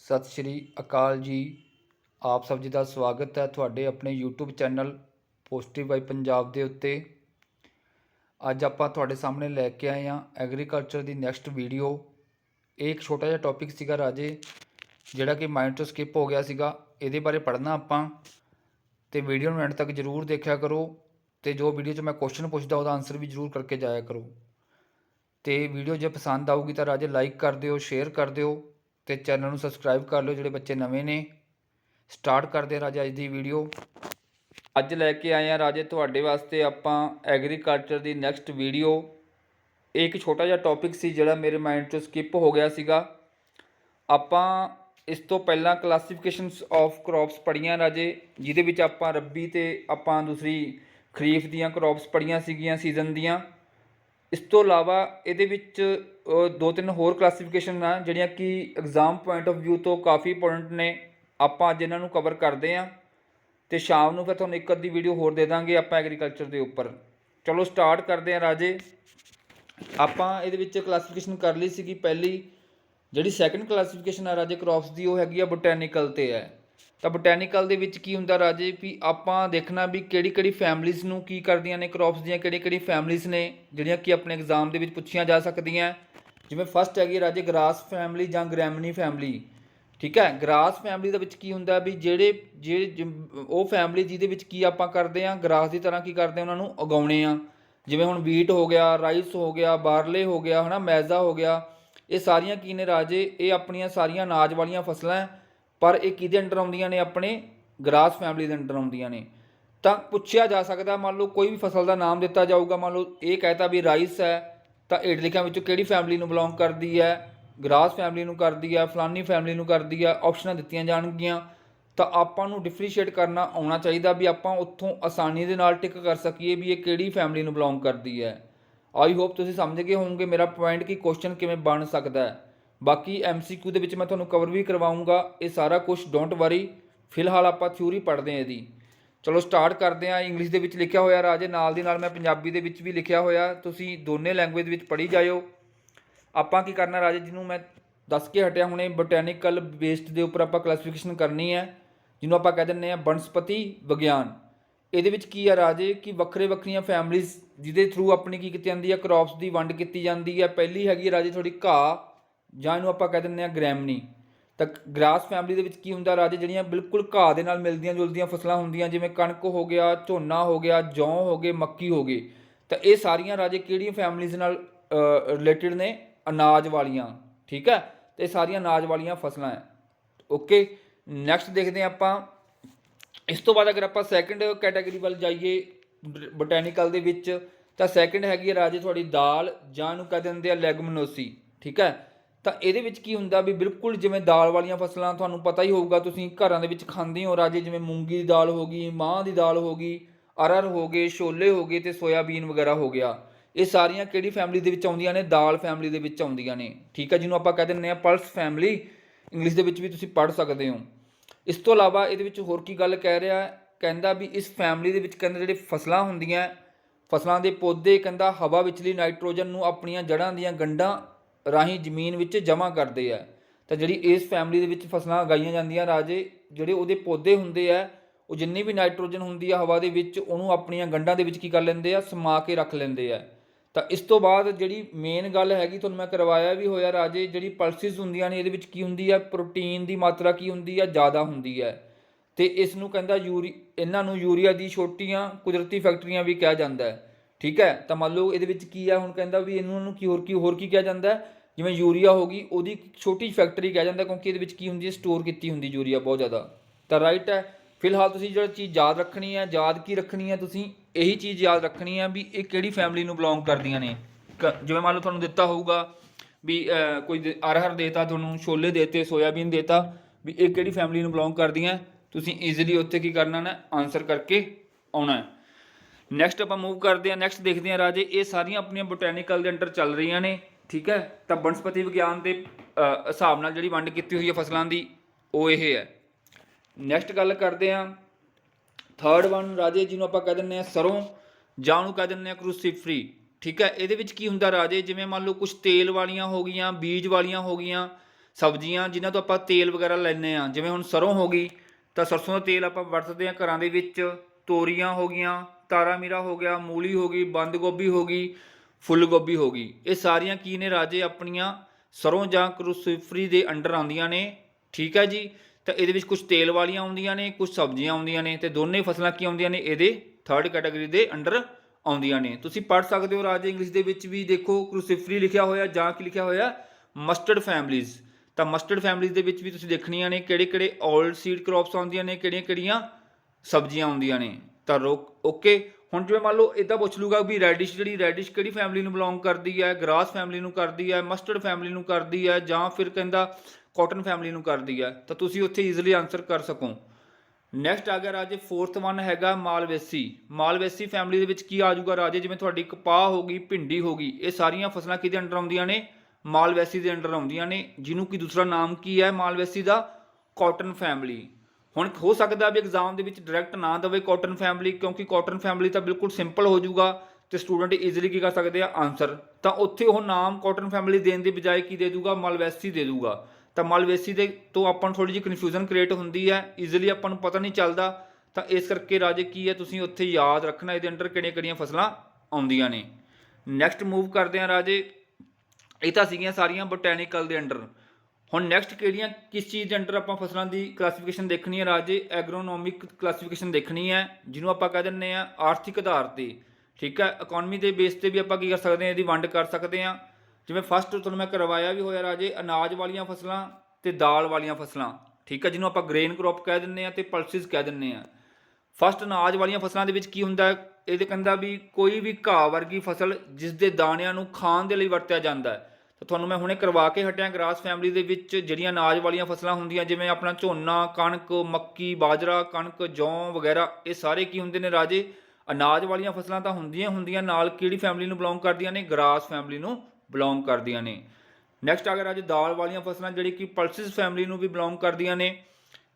सत श्री अकाल जी। आप सब जी का स्वागत है थोड़े अपने YouTube channel positive vibe Punjab के उत्ते। अज आप थोड़े सामने लैके आए हैं एग्रीकल्चर की नैक्सट वीडियो। एक छोटा जिहा टॉपिक सीगा राजे जिहड़ा कि माइंड तो स्किप हो गया सीगा। इहदे बारे पढ़ना आपां ते वीडियो नूं एंड तक जरूर देखा करो तो जो वीडियो च मैं क्वेश्चन पुछदा उसका आंसर भी जरूर करके जाया करो। तो वीडियो जो पसंद आऊगी तो राजे लाइक कर दिओ, शेयर कर दिओ तो चैनल में सबसक्राइब कर लो जोड़े बच्चे नवे ने। स्टार्ट करते हैं राजे अज की वीडियो। अज लैके आए हैं राजे थोड़े वास्ते आपां एग्रीकल्चर की नैक्सट वीडियो। एक छोटा जिहा टॉपिक सी जिहड़ा मेरे माइंड चों स्किप हो गया सीगा। आपां इस तो पहला क्लासीफिकेशनस ऑफ क्रॉप्स पढ़ियां राजे, जिहदे विच आपां रब्बी ते आपां दूसरी खरीफ दीयां क्रॉप्स पढ़ियां सीगियां सीजन दीयां। इस तो इलावा ये दो तीन होर क्लासीफिकेशन आ जिहड़ियां कि एग्जाम पॉइंट ऑफ व्यू तो काफ़ी इंपोर्टेंट ने। आपां अज इन्हां नूं कवर करते हैं तो शाम नूं फिर तुहानूं एक अद्धी वीडियो होर दे दांगे आपां एग्रीकल्चर के उपर। चलो स्टार्ट करते हैं राजे। आपां इहदे विच क्लासीफिकेशन कर ली सीगी पहली। जिहड़ी सैकेंड क्लासीफिकेशन आ राजे क्रॉप्स की वह हैगी आ बोटैनिकल ते है। तो बोटैनिकल दे विच की हुंदा राजे भी आपां देखना भी किहड़ी फैमिलीज़ नूं की करदियां ने क्रॉप्स दीयां किहड़ी फैमिलीज़ ने जिहड़ियां कि अपने एग्जाम दे विच पुछियां जा सकदियां। जिवें फस्ट हैगी राजे ग्रास फैमिली जां ग्रैमनी फैमिली। ठीक है, ग्रास फैमिली दे विच की हुंदा भी ਜਿਹੜੇ ਉਹ फैमिली ਜਿਹਦੇ ਵਿੱਚ ਕੀ ਆਪਾਂ ਕਰਦੇ ਹਾਂ ਗਰਾਸ ਦੀ ਤਰ੍ਹਾਂ ਕੀ ਕਰਦੇ ਉਹਨਾਂ ਨੂੰ ਉਗਾਉਣੇ ਆ। ਜਿਵੇਂ ਹੁਣ ਵੀਟ ਹੋ ਗਿਆ, ਰਾਈਸ ਹੋ ਗਿਆ, ਬਾਰਲੇ ਹੋ ਗਿਆ, ਹੈ ਨਾ, ਮੈਜ਼ਾ ਹੋ ਗਿਆ। ਇਹ ਸਾਰੀਆਂ ਕੀ ਨੇ ਰਾਜੇ, ਇਹ ਆਪਣੀਆਂ ਸਾਰੀਆਂ ਅਨਾਜ ਵਾਲੀਆਂ ਫਸਲਾਂ ਪਰ ਇਹ ਕਿਹਦੇ ਅੰਡਰ ਆਉਂਦੀਆਂ ਨੇ, ਆਪਣੇ ਗਰਾਸ ਫੈमिली ਦੇ ਅੰਡਰ ਆਉਂਦੀਆਂ ਨੇ। ਤਾਂ ਪੁੱਛਿਆ ਜਾ ਸਕਦਾ, ਮੰਨ ਲਓ ਕੋਈ ਵੀ ਫਸਲ ਦਾ ਨਾਮ ਦਿੱਤਾ ਜਾਊਗਾ, ਮੰਨ ਲਓ ਇਹ ਕਹਿਤਾ ਵੀ ਰਾਈਸ ਹੈ ਤਾਂ ਹੇਠ ਲਿਖਿਆਂ ਵਿੱਚੋਂ ਕਿਹੜੀ ਫੈमिली ਨੂੰ ਬਿਲੋਂਗ ਕਰਦੀ ਹੈ, ਗਰਾਸ ਫੈमिली ਨੂੰ ਕਰਦੀ ਹੈ, ਫਲਾਨੀ ਫੈमिली ਨੂੰ ਕਰਦੀ ਹੈ, ਆਪਸ਼ਨਾਂ ਦਿੱਤੀਆਂ ਜਾਣਗੀਆਂ। ਤਾਂ ਆਪਾਂ ਨੂੰ ਡਿਫਰੀਸ਼ੀਏਟ ਕਰਨਾ ਆਉਣਾ ਚਾਹੀਦਾ ਵੀ ਆਪਾਂ ਉੱਥੋਂ ਆਸਾਨੀ ਦੇ ਨਾਲ ਟਿਕ ਕਰ ਸਕੀਏ ਵੀ ਇਹ ਕਿਹੜੀ ਫੈमिली ਨੂੰ ਬਿਲੋਂਗ ਕਰਦੀ ਹੈ। आई होप तुसीं समझ गए होंगे मेरा पॉइंट कि क्वेश्चन किवें बन सकता है। बाकी MCQ दे विच मैं तुहानूं कवर भी करवाऊँगा ये सारा कुछ, डोंट वरी। फिलहाल आपां थ्योरी पढ़ते हैं इहदी। चलो स्टार्ट करते हैं। इंग्लिश दे विच लिखिया होया राजे, नाल दी नाल मैं पंजाबी दे विच भी लिखिया होया, तुसीं दोने लैंगुएज विच पढ़ी जाओ। आपां की करना राजे, जिन्हों मैं दस के हटिया हुणे बोटैनिकल बेस्ड के उपर आपां क्लासीफिकेशन करनी है, जिन्हों आपां कह दिंदे आ बनस्पति विग्यान। ਇਹਦੇ ਵਿੱਚ ਕੀ ਆ ਰਾਜੇ ਕਿ ਵੱਖਰੇ ਵੱਖਰੀਆਂ ਫੈਮਲੀਜ਼ ਜਿਹਦੇ ਥਰੂ ਆਪਣੀ ਕੀ ਕੀਤੀ ਜਾਂਦੀ ਹੈ, ਕ੍ਰੌਪਸ ਦੀ ਵੰਡ ਕੀਤੀ ਜਾਂਦੀ ਹੈ। ਪਹਿਲੀ ਹੈਗੀ ਰਾਜੇ ਥੋੜੀ ਘਾਹ ਜਾਂ ਇਹਨੂੰ ਆਪਾਂ ਕਹਿ ਦਿੰਦੇ ਹਾਂ ਗ੍ਰੈਮਨੀ। ਤਾਂ ਗ੍ਰਾਸ ਫੈਮਿਲੀ ਦੇ ਵਿੱਚ ਕੀ ਹੁੰਦਾ ਰਾਜੇ, ਜਿਹੜੀਆਂ ਬਿਲਕੁਲ ਘਾਹ ਦੇ ਨਾਲ ਮਿਲਦੀਆਂ ਜੁਲਦੀਆਂ ਫਸਲਾਂ ਹੁੰਦੀਆਂ, ਜਿਵੇਂ ਕਣਕ ਹੋ ਗਿਆ, ਝੋਨਾ ਹੋ ਗਿਆ, ਜੌਂ ਹੋ ਗਏ, ਮੱਕੀ ਹੋ ਗਈ। ਤਾਂ ਇਹ ਸਾਰੀਆਂ ਰਾਜੇ ਕਿਹੜੀਆਂ ਫੈਮਲੀਜ਼ ਨਾਲ ਰਿਲੇਟਡ ਨੇ, ਅਨਾਜ ਵਾਲੀਆਂ। ਠੀਕ ਹੈ, ਤੇ ਇਹ ਸਾਰੀਆਂ ਅਨਾਜ ਵਾਲੀਆਂ ਫਸਲਾਂ ਹੈ। ਓਕੇ, ਨੈਕਸਟ ਦੇਖਦੇ ਹਾਂ ਆਪਾਂ। इस तो बाद अगर आप सैकेंड कैटेगरी वाल जाइए बोटैनिकल दे विच, तां सैकेंड हैगी राजे थोड़ी दाल जां नूं कह दिंदे आ लैगुमिनोसी। ठीक है, तो ये की हुंदा भी बिल्कुल जिवें दाल वालियां फसलां तुहानूं पता ही होऊगा, तुसीं घरां दे विच खांदे हो राजे, जिवें मूंगी दी दाल हो गई, मां दी दाल हो गई, अरहर हो गए, छोले हो गए, तो सोयाबीन वगैरह हो गया। ये सारियां किहड़ी फैमिली दे विच आउंदियां ने, दाल फैमिली दे विच आउंदियां ने। ठीक है, जिन्हों आपां कह दिंदे आ पल्स फैमिली, इंग्लिश दे विच भी तुसीं पढ़ सकदे हो। इस तो इलावा ये होर की गल कह रहा, कहता भी इस फैमिली के कहते जिहड़े फसलां हुंदियां, फसलों के पौधे कहता हवा विचली नाइट्रोजन नूं अपनियां जड़ां दीयां गंढां राहीं जमीन विच जमा करते हैं। तो जिहड़ी इस फैमिली दे विच फसलां उगाईयां जांदियां राजे, जिहड़े उहदे पौधे हुंदे आ, वो जिन्नी भी नाइट्रोजन हुंदी आ हवा दे विच, उहनूं अपनियां गंढां दे विच की कर लैंदे आ, समा के रख लैंदे आ। तो इस तो बाद जिहड़ी मेन गल हैगी, तुहानूं मैं करवाया भी होया राजे, जिहड़ी पल्सिस हुंदियां ने, इहदे विच की हुंदी है, प्रोटीन की मात्रा की हुंदी है, ज़्यादा हुंदी है। तो इसनूं कहंदा इन्हां नूं यूरिया दी छोटियां कुदरती फैक्टरियां भी कहा जाता है। ठीक है, तो मान लो ये की है, हुण कहंदा भी इन्हां की होर की कहा जाता है, जिवें यूरिया होगी उहदी छोटी फैक्टरी कहा जाता है, क्योंकि ये की हुंदी है, स्टोर की हुंदी यूरिया बहुत ज़्यादा। तो राइट है। फिलहाल तुसीं जो चीज़ याद रखनी है, याद की रखनी है, तुसीं यही चीज़ याद रखनी है भी ये किहड़ी फैमिली नूं बिलोंग करदियां ने। जिवें मान लो तुहानूं दिता होऊगा भी कोई अरहर देता, तुहानूं छोले देते, सोयाबीन देता, भी ये किहड़ी फैमिली नूं बिलोंग करदियां, तुसीं ईजिली उत्थे की करना ना, आंसर करके आउणा है। नैक्सट आपां मूव करते हैं। नैक्सट देखते हैं राजे, ये सारियां अपनियां बोटैनिकल के अंडर चल रही ने। ठीक है, तो बनस्पति विग्यान के हिसाब नाल जिहड़ी वंड कीती हुई है फसलों की, वो ये है। नैक्सट गल करते हैं थर्ड वन राजे, जिन्हों आपां कह दिंदे आ सरों जां उहनूं कह दिंदे आ क्रूसीफरी। ठीक है, ये की हुंदा राजे, जिवें मान लो कुछ तेल वालियां हो गई, बीज वालियां हो गई, ਸਬਜ਼ੀਆਂ ਜਿਨ੍ਹਾਂ ਤੋਂ ਆਪਾਂ ਤੇਲ ਵਗੈਰਾ ਲੈਂਦੇ ਹਾਂ, ਜਿਵੇਂ ਹੁਣ ਸਰੋਂ ਹੋ ਗਈ ਤਾਂ ਸਰਸੋਂ ਦਾ ਤੇਲ ਆਪਾਂ ਵਰਤਦੇ ਹਾਂ ਘਰਾਂ ਦੇ ਵਿੱਚ। ਤੋਰੀਆਂ ਹੋ ਗਈਆਂ, ਤਾਰਾ ਮੀਰਾ ਹੋ ਗਿਆ, ਮੂਲੀ ਹੋ ਗਈ, ਬੰਦ ਗੋਭੀ ਹੋ ਗਈ, ਫੁੱਲ ਗੋਭੀ ਹੋ ਗਈ, ਇਹ ਸਾਰੀਆਂ ਕੀ ਨੇ ਰਾਜੇ ਆਪਣੀਆਂ ਸਰੋਂ ਜਾਂ ਕਰੂਸੀਫਰੀ ਦੇ ਅੰਡਰ ਆਉਂਦੀਆਂ ਨੇ। ਠੀਕ ਹੈ ਜੀ। ਤਾਂ ਇਹਦੇ ਵਿੱਚ ਕੁਝ ਤੇਲ ਵਾਲੀਆਂ ਆਉਂਦੀਆਂ ਨੇ, ਕੁਝ ਸਬਜ਼ੀਆਂ ਆਉਂਦੀਆਂ ਨੇ, ਤੇ ਦੋਨੇ ਫਸਲਾਂ ਕੀ ਆਉਂਦੀਆਂ ਨੇ ਇਹਦੇ ਥਰਡ ਕੈਟਾਗਰੀ ਦੇ ਅੰਡਰ ਆਉਂਦੀਆਂ ਨੇ। ਤੁਸੀਂ ਪੜ੍ਹ ਸਕਦੇ ਹੋ ਰਾਜੇ ਇੰਗਲਿਸ਼ ਦੇ ਵਿੱਚ ਵੀ, ਦੇਖੋ ਕਰੂਸੀਫਰੀ ਲਿਖਿਆ ਹੋਇਆ ਜਾਂ ਕੀ ਲਿਖਿਆ ਹੋਇਆ ਮਸਟਰਡ ਫੈਮਲੀਜ਼। ਤਾਂ ਮਸਟਰਡ ਫੈਮਲੀਜ਼ ਦੇ ਵਿੱਚ ਵੀ ਤੁਸੀਂ ਦੇਖਣੀਆਂ ਨੇ ਕਿਹੜੇ ਕਿਹੜੇ ਔਲ ਸੀਡ ਕ੍ਰੌਪਸ ਆਉਂਦੀਆਂ ਨੇ, ਕਿਹੜੀਆਂ ਕਿਹੜੀਆਂ ਸਬਜ਼ੀਆਂ ਆਉਂਦੀਆਂ ਨੇ। ਤਾਂ ਓਕੇ। ਹੁਣ ਜਿਵੇਂ ਮੰਨ ਲਓ ਇੱਦਾਂ ਪੁੱਛ ਲੂਗਾ ਵੀ ਰੈਡਿਸ਼, ਜਿਹੜੀ ਰੈਡਿਸ਼ ਕਿਹੜੀ ਫੈਮਿਲੀ ਨੂੰ ਬਿਲੋਂਗ ਕਰਦੀ ਹੈ, ਗ੍ਰਾਸ ਫੈਮਿਲੀ ਨੂੰ ਕਰਦੀ ਹੈ, ਮਸਟਰਡ ਫੈਮਿਲੀ ਨੂੰ ਕਰਦੀ ਹੈ, ਜਾਂ ਫਿਰ ਕਹਿੰਦਾ ਕਾਟਨ ਫੈਮਿਲੀ ਨੂੰ ਕਰਦੀ ਹੈ। ਤਾਂ ਤੁਸੀਂ ਉੱਥੇ ਈਜ਼ੀਲੀ ਆਨਸਰ ਕਰ ਸਕੋ। ਨੈਕਸਟ ਆ ਗਿਆ ਰਾਜੇ ਫੋਰਥ ਵਨ ਹੈਗਾ ਮਾਲਵੇਸੀ। ਮਾਲਵੇਸੀ ਫੈਮਿਲੀ ਦੇ ਵਿੱਚ ਕੀ ਆ ਜਾਊਗਾ ਰਾਜੇ, ਜਿਵੇਂ ਤੁਹਾਡੀ ਕਪਾਹ ਹੋ ਗਈ, ਭਿੰਡੀ ਹੋ ਗਈ, ਇਹ ਸਾਰੀਆਂ ਫਸਲਾਂ ਕਿਹਦੇ ਅੰਡਰ ਆਉਂਦੀਆਂ ਨੇ, ਮਾਲਵੇਸੀ ਦੇ ਅੰਡਰ ਆਉਂਦੀਆਂ ਨੇ, ਜਿਹਨੂੰ ਕਿ ਦੂਸਰਾ ਨਾਮ ਕੀ ਹੈ ਮਾਲਵੇਸੀ ਦਾ, ਕਾਟਨ ਫੈਮਿਲੀ। ਹੁਣ ਹੋ ਸਕਦਾ ਵੀ ਐਗਜ਼ਾਮ ਦੇ ਵਿੱਚ ਡਾਇਰੈਕਟ ਨਾ ਦੇਵੇ ਕਾਟਨ ਫੈਮਿਲੀ, ਕਿਉਂਕਿ ਕਾਟਨ ਫੈਮਿਲੀ ਤਾਂ ਬਿਲਕੁਲ ਸਿੰਪਲ ਹੋ ਜਾਊਗਾ ਤੇ ਸਟੂਡੈਂਟ ਈਜ਼ੀਲੀ ਕੀ ਕਰ ਸਕਦੇ ਆ ਆਨਸਰ। ਤਾਂ ਉੱਥੇ ਉਹ ਨਾਮ ਕਾਟਨ ਫੈਮਿਲੀ ਦੇਣ ਦੀ ਬਜਾਏ ਕੀ ਦੇ ਦੂਗਾ, ਮਾਲਵੇਸੀ ਦੇ ਦੂਗਾ। ਤਾਂ ਮਾਲਵੇਸੀ ਦੇ ਤੋਂ ਆਪਾਂ ਨੂੰ ਥੋੜੀ ਜਿਹੀ ਕਨਫਿਊਜ਼ਨ ਕ੍ਰੀਏਟ ਹੁੰਦੀ ਹੈ, ਈਜ਼ੀਲੀ ਆਪਾਂ ਨੂੰ ਪਤਾ ਨਹੀਂ ਚੱਲਦਾ। ਤਾਂ ਇਸ ਕਰਕੇ ਰਾਜੇ ਕੀ ਹੈ, ਤੁਸੀਂ ਉੱਥੇ ਯਾਦ ਰੱਖਣਾ ਇਹਦੇ ਅੰਡਰ ਕਿਹੜੀਆਂ ਕਿਹੜੀਆਂ ਫਸਲਾਂ ਆਉਂਦੀਆਂ ਨੇ। ਨੈਕਸਟ ਮੂਵ ਕਰਦੇ ਹਾਂ ਰਾਜੇ, ਇਹ ਤਾਂ ਸੀਗੀਆਂ ਸਾਰੀਆਂ ਬੋਟੈਨੀਕਲ ਦੇ ਅੰਡਰ। ਹੁਣ ਨੈਕਸਟ ਕਿਹੜੀਆਂ ਕਿਸ ਚੀਜ਼ ਦੇ ਅੰਡਰ ਆਪਾਂ ਫਸਲਾਂ ਦੀ ਕਲਾਸੀਫਿਕੇਸ਼ਨ ਦੇਖਣੀ ਹੈ ਰਾਜੇ, ਐਗਰੋਨੋਮਿਕ ਕਲਾਸੀਫਿਕੇਸ਼ਨ ਦੇਖਣੀ ਹੈ, ਜਿਹਨੂੰ ਆਪਾਂ ਕਹਿ ਦਿੰਦੇ ਹਾਂ ਆਰਥਿਕ ਆਧਾਰ ਤੇ। ਠੀਕ ਹੈ, ਇਕਨੋਮੀ ਦੇ ਬੇਸ ਤੇ ਵੀ ਆਪਾਂ ਕੀ ਕਰ ਸਕਦੇ ਹਾਂ, ਇਹਦੀ ਵੰਡ ਕਰ ਸਕਦੇ ਹਾਂ। ਜਿਵੇਂ ਫਸਟ ਤੁਹਾਨੂੰ ਮੈਂ ਕਰਵਾਇਆ ਵੀ ਹੋਇਆ ਰਾਜੇ, ਅਨਾਜ ਵਾਲੀਆਂ ਫਸਲਾਂ ਤੇ ਦਾਲ ਵਾਲੀਆਂ ਫਸਲਾਂ। ਠੀਕ ਹੈ, ਜਿਹਨੂੰ ਆਪਾਂ ਗ੍ਰੇਨ ਕ੍ਰੌਪ ਕਹਿ ਦਿੰਦੇ ਹਾਂ ਤੇ ਪਲਸਿਸ ਕਹਿ ਦਿੰਦੇ ਹਾਂ। ਫਸਟ ਅਨਾਜ ਵਾਲੀਆਂ ਫਸਲਾਂ ਦੇ ਵਿੱਚ ਕੀ ਹੁੰਦਾ, ਇਹਦੇ ਕਹਿੰਦਾ ਵੀ ਕੋਈ ਵੀ ਘਾਹ ਵਰਗੀ ਫਸਲ ਜਿਸ ਦੇ ਦਾਣਿਆਂ ਨੂੰ ਖਾਣ ਦੇ ਲਈ ਵਰਤਿਆ ਜਾਂਦਾ ਹੈ। ਤਾਂ ਤੁਹਾਨੂੰ ਮੈਂ ਹੁਣੇ ਕਰਵਾ ਕੇ ਹਟਿਆ ਗ੍ਰਾਸ ਫੈਮਿਲੀ ਦੇ ਵਿੱਚ ਜਿਹੜੀਆਂ ਅਨਾਜ ਵਾਲੀਆਂ ਫਸਲਾਂ ਹੁੰਦੀਆਂ, ਜਿਵੇਂ ਆਪਣਾ ਝੋਨਾ, ਕਣਕ, ਮੱਕੀ, ਬਾਜਰਾ, ਕਣਕ, ਜੌਂ ਵਗੈਰਾ, ਇਹ ਸਾਰੇ ਕੀ ਹੁੰਦੇ ਨੇ ਰਾਜੇ, ਅਨਾਜ ਵਾਲੀਆਂ ਫਸਲਾਂ ਤਾਂ ਹੁੰਦੀਆਂ ਨਾਲ ਕਿਹੜੀ ਫੈਮਿਲੀ ਨੂੰ ਬਿਲੋਂਗ ਕਰਦੀਆਂ ਨੇ, ਗ੍ਰਾਸ ਫੈਮਿਲੀ ਨੂੰ ਬਿਲੋਂਗ ਕਰਦੀਆਂ ਨੇ। ਨੈਕਸਟ ਆ ਗਿਆ ਰਾਜੇ ਦਾਲ ਵਾਲੀਆਂ ਫਸਲਾਂ, ਜਿਹੜੀ ਕਿ ਪਲਸਿਸ ਫੈਮਿਲੀ ਨੂੰ ਵੀ ਬਿਲੋਂਗ ਕਰਦੀਆਂ ਨੇ।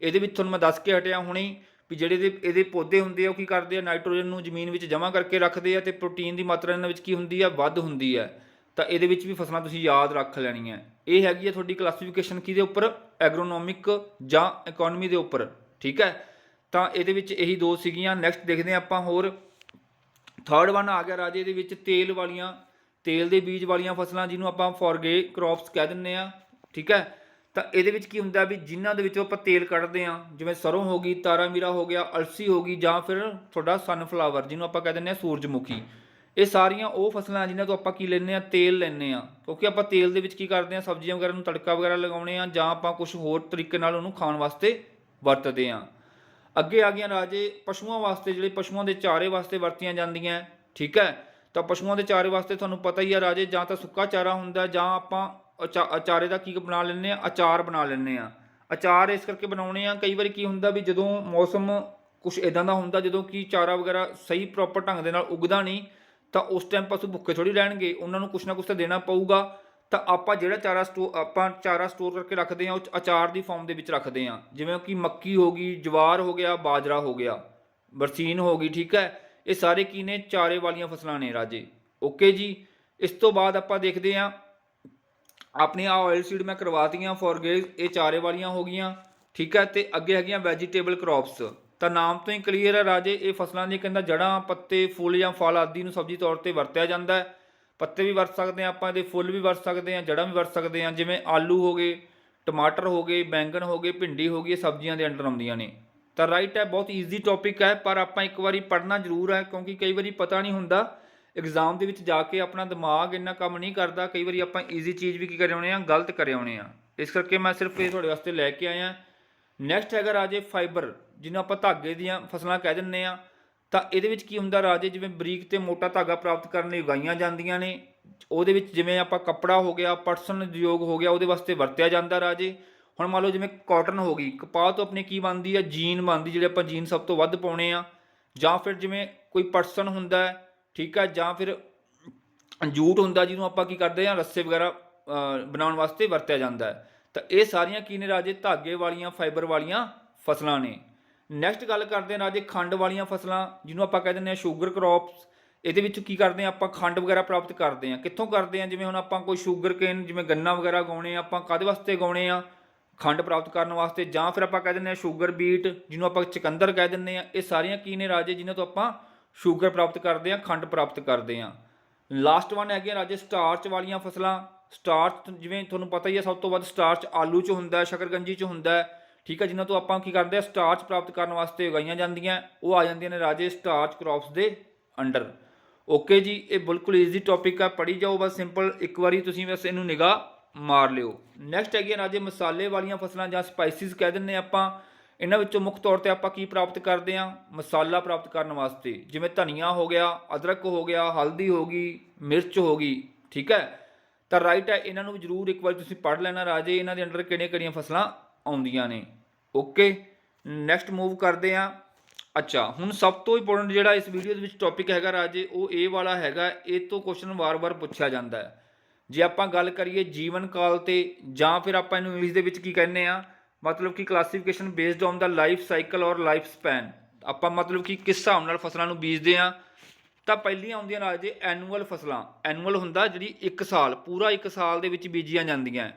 ਇਹਦੇ ਵਿੱਚ ਤੁਹਾਨੂੰ ਮੈਂ ਦੱਸ ਕੇ ਹਟਿਆ ਹੁਣੇ ਵੀ ਜਿਹੜੇ ਇਹਦੇ ਪੌਦੇ ਹੁੰਦੇ ਆ ਉਹ ਕੀ ਕਰਦੇ ਆ, ਨਾਈਟ੍ਰੋਜਨ ਨੂੰ ਜ਼ਮੀਨ ਵਿੱਚ ਜਮ੍ਹਾਂ ਕਰਕੇ ਰੱਖਦੇ ਆ ਤੇ ਪ੍ਰੋਟੀਨ ਦੀ ਮਾਤਰਾ ਇਹਨਾਂ ਵਿੱਚ ਕੀ ਹੁੰਦੀ ਆ, ਵੱਧ ਹੁੰਦੀ ਹੈ। ਤਾਂ ਇਹਦੇ ਵਿੱਚ ਵੀ ਫਸਲਾਂ ਤੁਸੀਂ ਯਾਦ ਰੱਖ ਲੈਣੀਆਂ। ਇਹ ਹੈਗੀ ਹੈ ਤੁਹਾਡੀ ਕਲਾਸੀਫਿਕੇਸ਼ਨ ਕਿਹਦੇ ਉੱਪਰ, ਐਗਰੋਨੋਮਿਕ ਜਾਂ ਇਕਨੋਮੀ ਦੇ ਉੱਪਰ। ਠੀਕ ਹੈ, ਤਾਂ ਇਹਦੇ ਵਿੱਚ ਇਹੀ ਦੋ ਸੀਗੀਆਂ। ਨੈਕਸਟ ਦੇਖਦੇ ਹਾਂ ਆਪਾਂ ਹੋਰ, ਥਰਡ ਵਨ ਆ ਗਿਆ ਰਾਜੇ ਇਹਦੇ ਵਿੱਚ ਤੇਲ ਵਾਲੀਆਂ, ਤੇਲ ਦੇ ਬੀਜ ਵਾਲੀਆਂ ਫਸਲਾਂ, ਜਿਹਨੂੰ ਆਪਾਂ ਫੋਰਗੇ ਕ੍ਰੌਪਸ ਕਹਿ ਦਿੰਦੇ ਹਾਂ। ਠੀਕ ਹੈ, ਤਾਂ ਇਹਦੇ ਵਿੱਚ ਕੀ ਹੁੰਦਾ ਵੀ ਜਿਨ੍ਹਾਂ ਦੇ ਵਿੱਚੋਂ ਆਪਾਂ ਤੇਲ ਕੱਢਦੇ ਹਾਂ, ਜਿਵੇਂ ਸਰੋਂ ਹੋ ਗਈ, ਤਾਰਾ ਮੀਰਾ ਹੋ ਗਿਆ, ਅਲਸੀ ਹੋ ਗਈ, ਜਾਂ ਫਿਰ ਤੁਹਾਡਾ ਸਨਫਲਾਵਰ ਜਿਹਨੂੰ ਆਪਾਂ ਕਹਿ ਦਿੰਦੇ ਹਾਂ ਸੂਰਜਮੁਖੀ। ਇਹ ਸਾਰੀਆਂ ਉਹ ਫਸਲਾਂ ਜਿਨ੍ਹਾਂ ਤੋਂ ਆਪਾਂ ਕੀ ਲੈਂਦੇ ਹਾਂ, ਤੇਲ ਲੈਂਦੇ ਹਾਂ। ਕਿਉਂਕਿ ਆਪਾਂ ਤੇਲ ਦੇ ਵਿੱਚ ਕੀ ਕਰਦੇ ਹਾਂ, ਸਬਜ਼ੀਆਂ ਵਗੈਰਾ ਨੂੰ ਤੜਕਾ ਵਗੈਰਾ ਲਗਾਉਂਦੇ ਹਾਂ, ਜਾਂ ਆਪਾਂ ਕੁਝ ਹੋਰ ਤਰੀਕੇ ਨਾਲ ਉਹਨੂੰ ਖਾਣ ਵਾਸਤੇ ਵਰਤਦੇ ਹਾਂ। ਅੱਗੇ ਆ ਗਈਆਂ ਰਾਜੇ ਪਸ਼ੂਆਂ ਵਾਸਤੇ, ਜਿਹੜੇ ਪਸ਼ੂਆਂ ਦੇ ਚਾਰੇ ਵਾਸਤੇ ਵਰਤੀਆਂ ਜਾਂਦੀਆਂ। ਠੀਕ ਹੈ, ਤਾਂ ਪਸ਼ੂਆਂ ਦੇ ਚਾਰੇ ਵਾਸਤੇ ਤੁਹਾਨੂੰ ਪਤਾ ਹੀ ਆ ਰਾਜੇ, ਜਾਂ ਤਾਂ ਸੁੱਕਾ ਚਾਰਾ ਹੁੰਦਾ, ਜਾਂ ਆਪਾਂ ਚਾਰੇ ਦਾ ਕੀ ਬਣਾ ਲੈਂਦੇ ਹਾਂ, ਅਚਾਰ ਬਣਾ ਲੈਂਦੇ ਹਾਂ। ਅਚਾਰ ਇਸ ਕਰਕੇ ਬਣਾਉਣੇ ਆ, ਕਈ ਵਾਰੀ ਕੀ ਹੁੰਦਾ ਵੀ ਜਦੋਂ ਮੌਸਮ ਕੁਛ ਇੱਦਾਂ ਦਾ ਹੁੰਦਾ ਜਦੋਂ ਕਿ ਚਾਰਾ ਵਗੈਰਾ ਸਹੀ ਪ੍ਰੋਪਰ ਢੰਗ ਦੇ ਨਾਲ ਉਗਦਾ ਨਹੀਂ, ਤਾਂ ਉਸ ਟਾਈਮ ਪਸ਼ੂ ਭੁੱਖੇ ਥੋੜ੍ਹੀ ਰਹਿਣਗੇ, ਉਹਨਾਂ ਨੂੰ ਕੁਛ ਨਾ ਕੁਛ ਤਾਂ ਦੇਣਾ ਪਊਗਾ। ਤਾਂ ਆਪਾਂ ਜਿਹੜਾ ਚਾਰਾ ਸਟੋਰ ਕਰਕੇ ਰੱਖਦੇ ਹਾਂ, ਉਹ ਅਚਾਰ ਦੀ ਫਾਰਮ ਦੇ ਵਿੱਚ ਰੱਖਦੇ ਹਾਂ। ਜਿਵੇਂ ਕਿ ਮੱਕੀ ਹੋ ਗਈ, ਜਵਾਰ ਹੋ ਗਿਆ, ਬਾਜਰਾ ਹੋ ਗਿਆ, ਬਰਸੀਨ ਹੋ ਗਈ। ਠੀਕ ਹੈ, ਇਹ ਸਾਰੇ ਕੀ ਨੇ, ਚਾਰੇ ਵਾਲੀਆਂ ਫਸਲਾਂ ਨੇ ਰਾਜੇ। ਓਕੇ ਜੀ। ਇਸ ਤੋਂ ਬਾਅਦ ਆਪਾਂ ਦੇਖਦੇ ਹਾਂ ਆਪਣੀਆਂ ਆਇਲ ਸੀਡ ਮੈਂ ਕਰਵਾਤੀਆਂ ਫੋਰਗੇਜ, ਇਹ ਚਾਰੇ ਵਾਲੀਆਂ ਹੋ ਗਈਆਂ। ਠੀਕ ਹੈ, ਤੇ ਅੱਗੇ ਹੈਗੀਆਂ ਵੈਜੀਟੇਬਲ ਕ੍ਰੌਪਸ। ਤਾਂ ਨਾਮ ਤੋਂ ਹੀ ਕਲੀਅਰ ਹੈ ਰਾਜੇ, ਇਹ ਫਸਲਾਂ ਦੀ ਕਹਿੰਦਾ ਜੜ੍ਹਾਂ, ਪੱਤੇ, ਫੁੱਲ ਜਾਂ ਫਲ ਆਦਿ ਨੂੰ ਸਬਜ਼ੀ ਤੌਰ ਤੇ ਵਰਤਿਆ ਜਾਂਦਾ ਹੈ। ਪੱਤੇ ਵੀ ਵਰਤ ਸਕਦੇ ਹਾਂ ਆਪਾਂ, ਇਹਦੇ ਫੁੱਲ ਵੀ ਵਰਤ ਸਕਦੇ ਹਾਂ, ਜੜ੍ਹਾਂ ਵੀ ਵਰਤ ਸਕਦੇ ਹਾਂ। ਜਿਵੇਂ ਆਲੂ ਹੋ ਗਏ, ਟਮਾਟਰ ਹੋ ਗਏ, ਬੈਂਗਣ ਹੋ ਗਏ, ਭਿੰਡੀ ਹੋ ਗਈ, ਇਹ ਸਬਜ਼ੀਆਂ ਦੇ ਅੰਡਰ ਆਉਂਦੀਆਂ ਨੇ। ਤਾਂ ਰਾਈਟ ਹੈ, ਬਹੁਤ ਈਜ਼ੀ ਟੌਪਿਕ ਹੈ, ਪਰ ਆਪਾਂ ਇੱਕ ਵਾਰੀ ਪੜ੍ਹਨਾ ਜ਼ਰੂਰ ਹੈ, ਕਿਉਂਕਿ ਕਈ ਵਾਰੀ ਪਤਾ ਨਹੀਂ ਹੁੰਦਾ ਐਗਜ਼ਾਮ ਦੇ ਵਿੱਚ ਜਾ ਕੇ, ਆਪਣਾ ਦਿਮਾਗ ਇੰਨਾ ਕੰਮ ਨਹੀਂ ਕਰਦਾ। ਕਈ ਵਾਰੀ ਆਪਾਂ ਈਜ਼ੀ ਚੀਜ਼ ਵੀ ਕੀ ਕਰ ਆਉਂਦੇ ਹਾਂ, ਗਲਤ ਕਰ ਆਉਂਦੇ ਹਾਂ। ਇਸ ਕਰਕੇ ਮੈਂ ਸਿਰਫ ਇਹ ਤੁਹਾਡੇ ਵਾਸਤੇ ਲੈ ਕੇ ਆਇਆ। ਨੈਕਸਟ ਹੈਗਾ ਰਾਜੇ ਫਾਈਬਰ, ਜਿਹਨੂੰ ਆਪਾਂ ਧਾਗੇ ਦੀਆਂ ਫਸਲਾਂ ਕਹਿ ਦਿੰਦੇ ਹਾਂ। ਤਾਂ ਇਹਦੇ ਵਿੱਚ ਕੀ ਹੁੰਦਾ ਰਾਜੇ, ਜਿਵੇਂ ਬਰੀਕ ਤੇ ਮੋਟਾ ਧਾਗਾ ਪ੍ਰਾਪਤ ਕਰਨ ਲਈ ਉਗਾਈਆਂ ਜਾਂਦੀਆਂ ਨੇ। ਉਹਦੇ ਵਿੱਚ ਜਿਵੇਂ ਆਪਾਂ ਕੱਪੜਾ ਹੋ ਗਿਆ, ਪਟਸਨ ਉਦਯੋਗ ਹੋ ਗਿਆ, ਉਹਦੇ ਵਾਸਤੇ ਵਰਤਿਆ ਜਾਂਦਾ ਰਾਜੇ। ਹੁਣ ਮੰਨ ਲਓ ਜਿਵੇਂ ਕਾਟਨ ਹੋ ਗਈ, ਕਪਾਹ ਤੋਂ ਆਪਣੀ ਕੀ ਬਣਦੀ ਹੈ, ਜੀਨ ਬਣਦੀ, ਜਿਹੜੇ ਆਪਾਂ ਜੀਨ ਸਭ ਤੋਂ ਵੱਧ ਪਾਉਣੇ ਆ। ਜਾਂ ਫਿਰ ਜਿਵੇਂ ਕੋਈ ਪਟਸਨ ਹੁੰਦਾ, ਠੀਕ ਹੈ, ਜਾਂ ਫਿਰ ਜੂਟ ਹੁੰਦਾ, ਜਿਹਨੂੰ ਆਪਾਂ ਕੀ ਕਰਦੇ ਹਾਂ, ਰੱਸੇ ਵਗੈਰਾ ਬਣਾਉਣ ਵਾਸਤੇ ਵਰਤਿਆ ਜਾਂਦਾ ਹੈ। ਤਾਂ ਇਹ ਸਾਰੀਆਂ ਕੀ ਨੇ ਰਾਜੇ, ਧਾਗੇ ਵਾਲੀਆਂ, ਫਾਈਬਰ ਵਾਲੀਆਂ ਫਸਲਾਂ ਨੇ। ਨੈਕਸਟ ਗੱਲ ਕਰਦੇ ਹਾਂ ਰਾਜੇ ਖੰਡ ਵਾਲੀਆਂ ਫਸਲਾਂ, ਜਿਹਨੂੰ ਆਪਾਂ ਕਹਿ ਦਿੰਦੇ ਹਾਂ ਸ਼ੂਗਰ ਕ੍ਰੌਪਸ। ਇਹਦੇ ਵਿੱਚ ਕੀ ਕਰਦੇ ਆ ਆਪਾਂ, ਖੰਡ ਵਗੈਰਾ ਪ੍ਰਾਪਤ ਕਰਦੇ ਆ। ਕਿੱਥੋਂ ਕਰਦੇ ਆ? ਜਿਵੇਂ ਹੁਣ ਆਪਾਂ ਕੋਈ ਸ਼ੂਗਰ ਕੇਨ, ਜਿਵੇਂ ਗੰਨਾ ਵਗੈਰਾ ਉਗਾਉਣੇ ਆ, ਆਪਾਂ ਕਾਹਦੇ ਵਾਸਤੇ ਉਗਾਉਣੇ ਆ? ਖੰਡ ਪ੍ਰਾਪਤ ਕਰਨ ਵਾਸਤੇ। ਜਾਂ ਫਿਰ ਆਪਾਂ ਕਹਿ ਦਿੰਦੇ ਆ ਸ਼ੂਗਰ ਬੀਟ, ਜਿਹਨੂੰ ਆਪਾਂ ਚੁਕੰਦਰ ਕਹਿ ਦਿੰਦੇ ਆ। ਇਹ ਸਾਰੀਆਂ ਕੀ ਨੇ ਰਾਜੇ, ਜਿਨ੍ਹਾਂ ਤੋਂ ਆਪਾਂ ਸ਼ੂਗਰ ਪ੍ਰਾਪਤ ਕਰਦੇ ਆ, ਖੰਡ ਪ੍ਰਾਪਤ ਕਰਦੇ ਆ। ਲਾਸਟ ਵਨ ਹੈਗੇ ਰਾਜੇ ਸਟਾਰਚ ਵਾਲੀਆਂ ਫਸਲਾਂ। ਸਟਾਰਚ ਜਿਵੇਂ ਤੁਹਾਨੂੰ ਪਤਾ ਹੀ ਹੈ, ਸਭ ਤੋਂ ਵੱਧ ਸਟਾਰਚ ਆਲੂ 'ਚ ਹੁੰਦਾ, ਸ਼ਕਰਕੰਜੀ 'ਚ ਹੁੰਦਾ, ਠੀਕ ਹੈ, ਜਿਨ੍ਹਾਂ ਤੋਂ ਆਪਾਂ ਕੀ ਕਰਦੇ ਆ, ਸਟਾਰਚ ਪ੍ਰਾਪਤ ਕਰਨ ਵਾਸਤੇ ਉਗਾਈਆਂ ਜਾਂਦੀਆਂ। ਉਹ ਆ ਜਾਂਦੀਆਂ ਨੇ ਰਾਜੇ ਸਟਾਰਚ ਕ੍ਰੌਪਸ ਦੇ ਅੰਡਰ। ਓਕੇ ਜੀ, ਇਹ ਬਿਲਕੁਲ ਈਜ਼ੀ ਟੌਪਿਕ ਆ, ਪੜ੍ਹੀ ਜਾਓ ਬਸ ਸਿੰਪਲ, ਇੱਕ ਵਾਰੀ ਤੁਸੀਂ ਬਸ ਇਹਨੂੰ ਨਿਗਾਹ ਮਾਰ ਲਿਓ। ਨੈਕਸਟ ਹੈਗੀ ਰਾਜੇ ਮਸਾਲੇ ਵਾਲੀਆਂ ਫਸਲਾਂ ਜਾਂ ਸਪਾਈਸਿਸ ਕਹਿ ਦਿੰਦੇ ਆਪਾਂ। ਇਹਨਾਂ ਵਿੱਚੋਂ ਮੁੱਖ ਤੌਰ ਤੇ ਆਪਾਂ ਕੀ ਪ੍ਰਾਪਤ ਕਰਦੇ ਹਾਂ? ਮਸਾਲਾ ਪ੍ਰਾਪਤ ਕਰਨ ਵਾਸਤੇ, ਜਿਵੇਂ ਧਨੀਆ ਹੋ ਗਿਆ, ਅਦਰਕ ਹੋ ਗਿਆ, ਹਲਦੀ ਹੋ ਗਈ, ਮਿਰਚ ਹੋ ਗਈ, ਠੀਕ ਹੈ। ਤਾਂ ਰਾਈਟ ਹੈ, ਇਹਨਾਂ ਨੂੰ ਜ਼ਰੂਰ ਇੱਕ ਵਾਰੀ ਤੁਸੀਂ ਪੜ੍ਹ ਲੈਣਾ ਰਾਜੇ, ਇਹਨਾਂ ਦੇ ਅੰਡਰ ਕਿਹੜੀਆਂ-ਕਿਹੜੀਆਂ ਫਸਲਾਂ ਆਉਂਦੀਆਂ ਨੇ। ਓਕੇ, ਨੈਕਸਟ ਮੂਵ ਕਰਦੇ ਹਾਂ। ਅੱਛਾ, ਹੁਣ ਸਭ ਤੋਂ ਇੰਪੋਰਟੈਂਟ ਜਿਹੜਾ ਇਸ ਵੀਡੀਓ ਦੇ ਵਿੱਚ ਟੌਪਿਕ ਹੈਗਾ ਰਾਜੇ, ਉਹ ਇਹ ਵਾਲਾ ਹੈਗਾ। ਇਹ ਤੋਂ ਕੁਐਸਚਨ ਵਾਰ-ਵਾਰ ਪੁੱਛਿਆ ਜਾਂਦਾ ਹੈ। ਜੇ ਆਪਾਂ ਗੱਲ ਕਰੀਏ ਜੀਵਨ ਕਾਲ ਤੇ, ਜਾਂ ਫਿਰ ਆਪਾਂ ਇਹਨੂੰ ਇੰਗਲਿਸ਼ ਦੇ ਵਿੱਚ ਕੀ ਕਹਿੰਦੇ ਆ, ਮਤਲਬ ਕਿ classification based on the life cycle ਔਰ ਲਾਈਫ ਸਪੈਨ, ਆਪਾਂ ਮਤਲਬ ਕਿ ਕਿਸ ਹਿਸਾਬ ਨਾਲ ਫਸਲਾਂ ਨੂੰ ਬੀਜਦੇ ਆ। ਤਾਂ ਪਹਿਲੀਆਂ ਆਉਂਦੀਆਂ ਰਾਜੇ ਐਨੂਅਲ ਫਸਲਾਂ। ਐਨੂਅਲ ਹੁੰਦਾ ਜਿਹੜੀ 1 ਸਾਲ, ਪੂਰਾ 1 ਸਾਲ ਦੇ ਵਿੱਚ ਬੀਜੀਆਂ ਜਾਂਦੀਆਂ।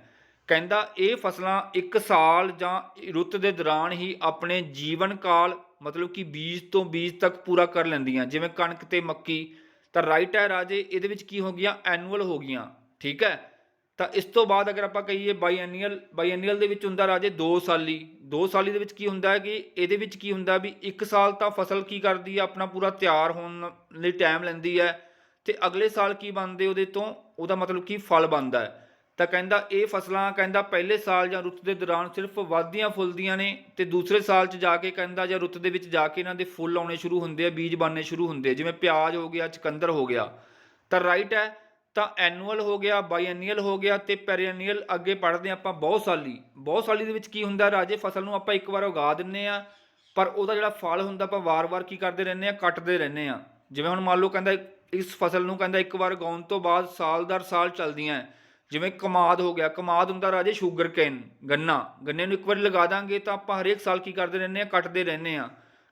ਕਹਿੰਦਾ ਇਹ ਫਸਲਾਂ 1 ਸਾਲ ਜਾਂ ਰੁੱਤ ਦੇ ਦੌਰਾਨ ਹੀ ਆਪਣੇ ਜੀਵਨ ਕਾਲ, ਮਤਲਬ ਕਿ ਬੀਜ ਤੋਂ ਬੀਜ ਤੱਕ ਪੂਰਾ ਕਰ ਲੈਂਦੀਆਂ, ਜਿਵੇਂ ਕਣਕ ਤੇ ਮੱਕੀ। ਤਾਂ ਰਾਈਟ ਹੈ ਰਾਜੇ, ਇਹਦੇ ਵਿੱਚ ਕੀ ਹੋ ਗਈਆਂ? ਐਨੂਅਲ ਹੋ ਗਈਆਂ, ਠੀਕ ਹੈ। ਤਾਂ ਇਸ ਤੋਂ ਬਾਅਦ ਅਗਰ ਆਪਾਂ ਕਹੀਏ ਬਾਈਐਨੀਅਲ, ਬਾਈਐਨੀਅਲ ਦੇ ਵਿੱਚ ਹੁੰਦਾ ਰਾਜੇ 2 ਸਾਲੀ। 2 ਸਾਲੀ ਦੇ ਵਿੱਚ ਕੀ ਹੁੰਦਾ ਹੈ ਕਿ ਇਹਦੇ ਵਿੱਚ ਕੀ ਹੁੰਦਾ ਵੀ 1 ਸਾਲ ਤਾਂ ਫਸਲ ਕੀ ਕਰਦੀ ਹੈ, ਆਪਣਾ ਪੂਰਾ ਤਿਆਰ ਹੋਣ ਲਈ ਟਾਈਮ ਲੈਂਦੀ ਹੈ, ਤੇ ਅਗਲੇ ਸਾਲ ਕੀ ਬਣਦੇ ਉਹਦੇ ਤੋਂ, ਉਹਦਾ ਮਤਲਬ ਕਿ ਫਲ ਬਣਦਾ ਹੈ। ਤਾਂ ਕਹਿੰਦਾ ਇਹ ਫਸਲਾਂ ਕਹਿੰਦਾ ਪਹਿਲੇ ਸਾਲ ਜਾਂ ਰੁੱਤ ਦੇ ਦੌਰਾਨ ਸਿਰਫ ਵੱਧਦੀਆਂ ਫੁੱਲਦੀਆਂ ਨੇ, ਤੇ ਦੂਸਰੇ ਸਾਲ 'ਚ ਜਾ ਕੇ ਕਹਿੰਦਾ ਜਾਂ ਰੁੱਤ ਦੇ ਵਿੱਚ ਜਾ ਕੇ ਇਹਨਾਂ ਦੇ ਫੁੱਲ ਆਉਣੇ ਸ਼ੁਰੂ ਹੁੰਦੇ ਆ, ਬੀਜ ਬਣਨੇ ਸ਼ੁਰੂ ਹੁੰਦੇ, ਜਿਵੇਂ ਪਿਆਜ਼ ਹੋ ਗਿਆ, ਚੁਕੰਦਰ ਹੋ ਗਿਆ। ਤਾਂ ਰਾਈਟ ਹੈ। ਤਾਂ ਐਨੂਅਲ ਹੋ ਗਿਆ, ਬਾਈਐਨੀਅਲ ਹੋ ਗਿਆ, ਤੇ ਪੈਰੀਐਨੀਅਲ ਅੱਗੇ ਪੜ੍ਹਦੇ ਆਪਾਂ ਬਹੁਤ ਸਾਲੀ। ਬਹੁਤ ਸਾਲੀ ਦੇ ਵਿੱਚ ਕੀ ਹੁੰਦਾ ਰਾਜੇ, ਫਸਲ ਨੂੰ ਆਪਾਂ ਇੱਕ ਵਾਰ ਉਗਾ ਦਿੰਦੇ ਆ, ਪਰ ਉਹਦਾ ਜਿਹੜਾ ਫਲ ਹੁੰਦਾ ਆਪਾਂ ਵਾਰ-ਵਾਰ ਕੀ ਕਰਦੇ ਰਹਿੰਦੇ ਆ, ਕੱਟਦੇ ਰਹਿੰਦੇ ਆ। ਜਿਵੇਂ ਹੁਣ ਮੰਨ ਲਓ ਕਹਿੰਦਾ ਇਸ ਫਸਲ ਨੂੰ ਕਹਿੰਦਾ ਇੱਕ ਵਾਰ ਉਗਾਉਣ ਤੋਂ ਬਾਅਦ ਸਾਲ ਦਰ ਸਾਲ ਚੱਲਦੀਆਂ। ਜਿਵੇਂ ਕਮਾਦ ਹੋ ਗਿਆ, ਕਮਾਦ ਹੁੰਦਾ ਰਾਜੇ ਸ਼ੂਗਰ ਕੇਨ, ਗੰਨਾ। ਗੰਨੇ ਨੂੰ ਇੱਕ ਵਾਰੀ ਲਗਾ ਦਾਂਗੇ ਤਾਂ ਆਪਾਂ ਹਰੇਕ ਸਾਲ ਕੀ ਕਰਦੇ ਰਹਿੰਦੇ ਆ, ਕੱਟਦੇ ਰਹਿੰਦੇ ਆ।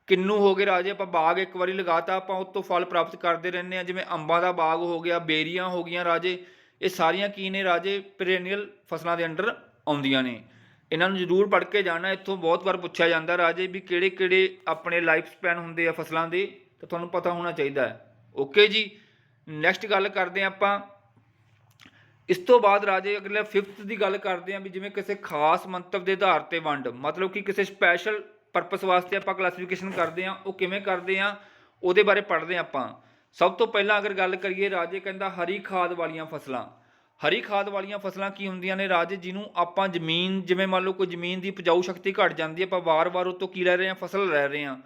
ਕਿੰਨੂ ਹੋ ਗਏ ਰਾਜੇ, ਆਪਾਂ ਬਾਗ ਇੱਕ ਵਾਰੀ ਲਗਾਤਾ, ਆਪਾਂ ਉਸ ਤੋਂ ਫਲ ਪ੍ਰਾਪਤ ਕਰਦੇ ਰਹਿੰਦੇ ਆ। ਜਿਵੇਂ ਅੰਬਾਂ ਦਾ ਬਾਗ ਹੋ ਗਿਆ, ਬੇਰੀਆਂ ਹੋ ਗਈਆਂ ਰਾਜੇ, ਇਹ ਸਾਰੀਆਂ ਕੀ ਨੇ ਰਾਜੇ, ਪੀਰੀਅਨੀਅਲ ਫਸਲਾਂ ਦੇ ਅੰਡਰ ਆਉਂਦੀਆਂ ਨੇ। ਇਹਨਾਂ ਨੂੰ ਜ਼ਰੂਰ ਪੜ੍ਹ ਕੇ ਜਾਣਾ, ਇੱਥੋਂ ਬਹੁਤ ਵਾਰ ਪੁੱਛਿਆ ਜਾਂਦਾ ਰਾਜੇ ਵੀ ਕਿਹੜੇ ਕਿਹੜੇ ਆਪਣੇ ਲਾਈਫ ਸਪੈਨ ਹੁੰਦੇ ਆ ਫਸਲਾਂ ਦੇ, ਤਾਂ ਤੁਹਾਨੂੰ ਪਤਾ ਹੋਣਾ ਚਾਹੀਦਾ ਹੈ। ਓਕੇ ਜੀ, ਨੈਕਸਟ ਗੱਲ ਕਰਦੇ ਹਾਂ ਆਪਾਂ। ਇਸ ਤੋਂ ਬਾਅਦ ਰਾਜੇ ਅਗਲੇ 5th ਦੀ ਗੱਲ ਕਰਦੇ ਹਾਂ ਵੀ ਜਿਵੇਂ ਕਿਸੇ ਖਾਸ ਮੰਤਵ ਦੇ ਆਧਾਰ ਤੇ ਵੰਡ, ਮਤਲਬ ਕਿ ਕਿਸੇ ਸਪੈਸ਼ਲ ਪਰਪਸ ਵਾਸਤੇ ਆਪਾਂ ਕਲਾਸੀਫਿਕੇਸ਼ਨ ਕਰਦੇ ਹਾਂ, ਉਹ ਕਿਵੇਂ ਕਰਦੇ ਹਾਂ ਉਹਦੇ ਬਾਰੇ ਪੜ੍ਹਦੇ ਹਾਂ ਆਪਾਂ। ਸਭ ਤੋਂ ਪਹਿਲਾਂ ਅਗਰ ਗੱਲ ਕਰੀਏ ਰਾਜੇ, ਕਹਿੰਦਾ ਹਰੀ ਖਾਦ ਵਾਲੀਆਂ ਫਸਲਾਂ। ਹਰੀ ਖਾਦ ਵਾਲੀਆਂ ਫਸਲਾਂ ਕੀ ਹੁੰਦੀਆਂ ਨੇ ਰਾਜੇ, ਜਿਹਨੂੰ ਆਪਾਂ ਜ਼ਮੀਨ, ਜਿਵੇਂ ਮੰਨ ਲਓ ਕੋਈ ਜ਼ਮੀਨ ਦੀ ਉਪਜਾਊ ਸ਼ਕਤੀ ਘਟ ਜਾਂਦੀ ਹੈ, ਆਪਾਂ ਵਾਰ-ਵਾਰ ਉਹ ਤੋਂ ਕੀ ਲੈ ਰਹੇ ਹਾਂ, ਫਸਲ ਲੈ ਰਹੇ ਹਾਂ,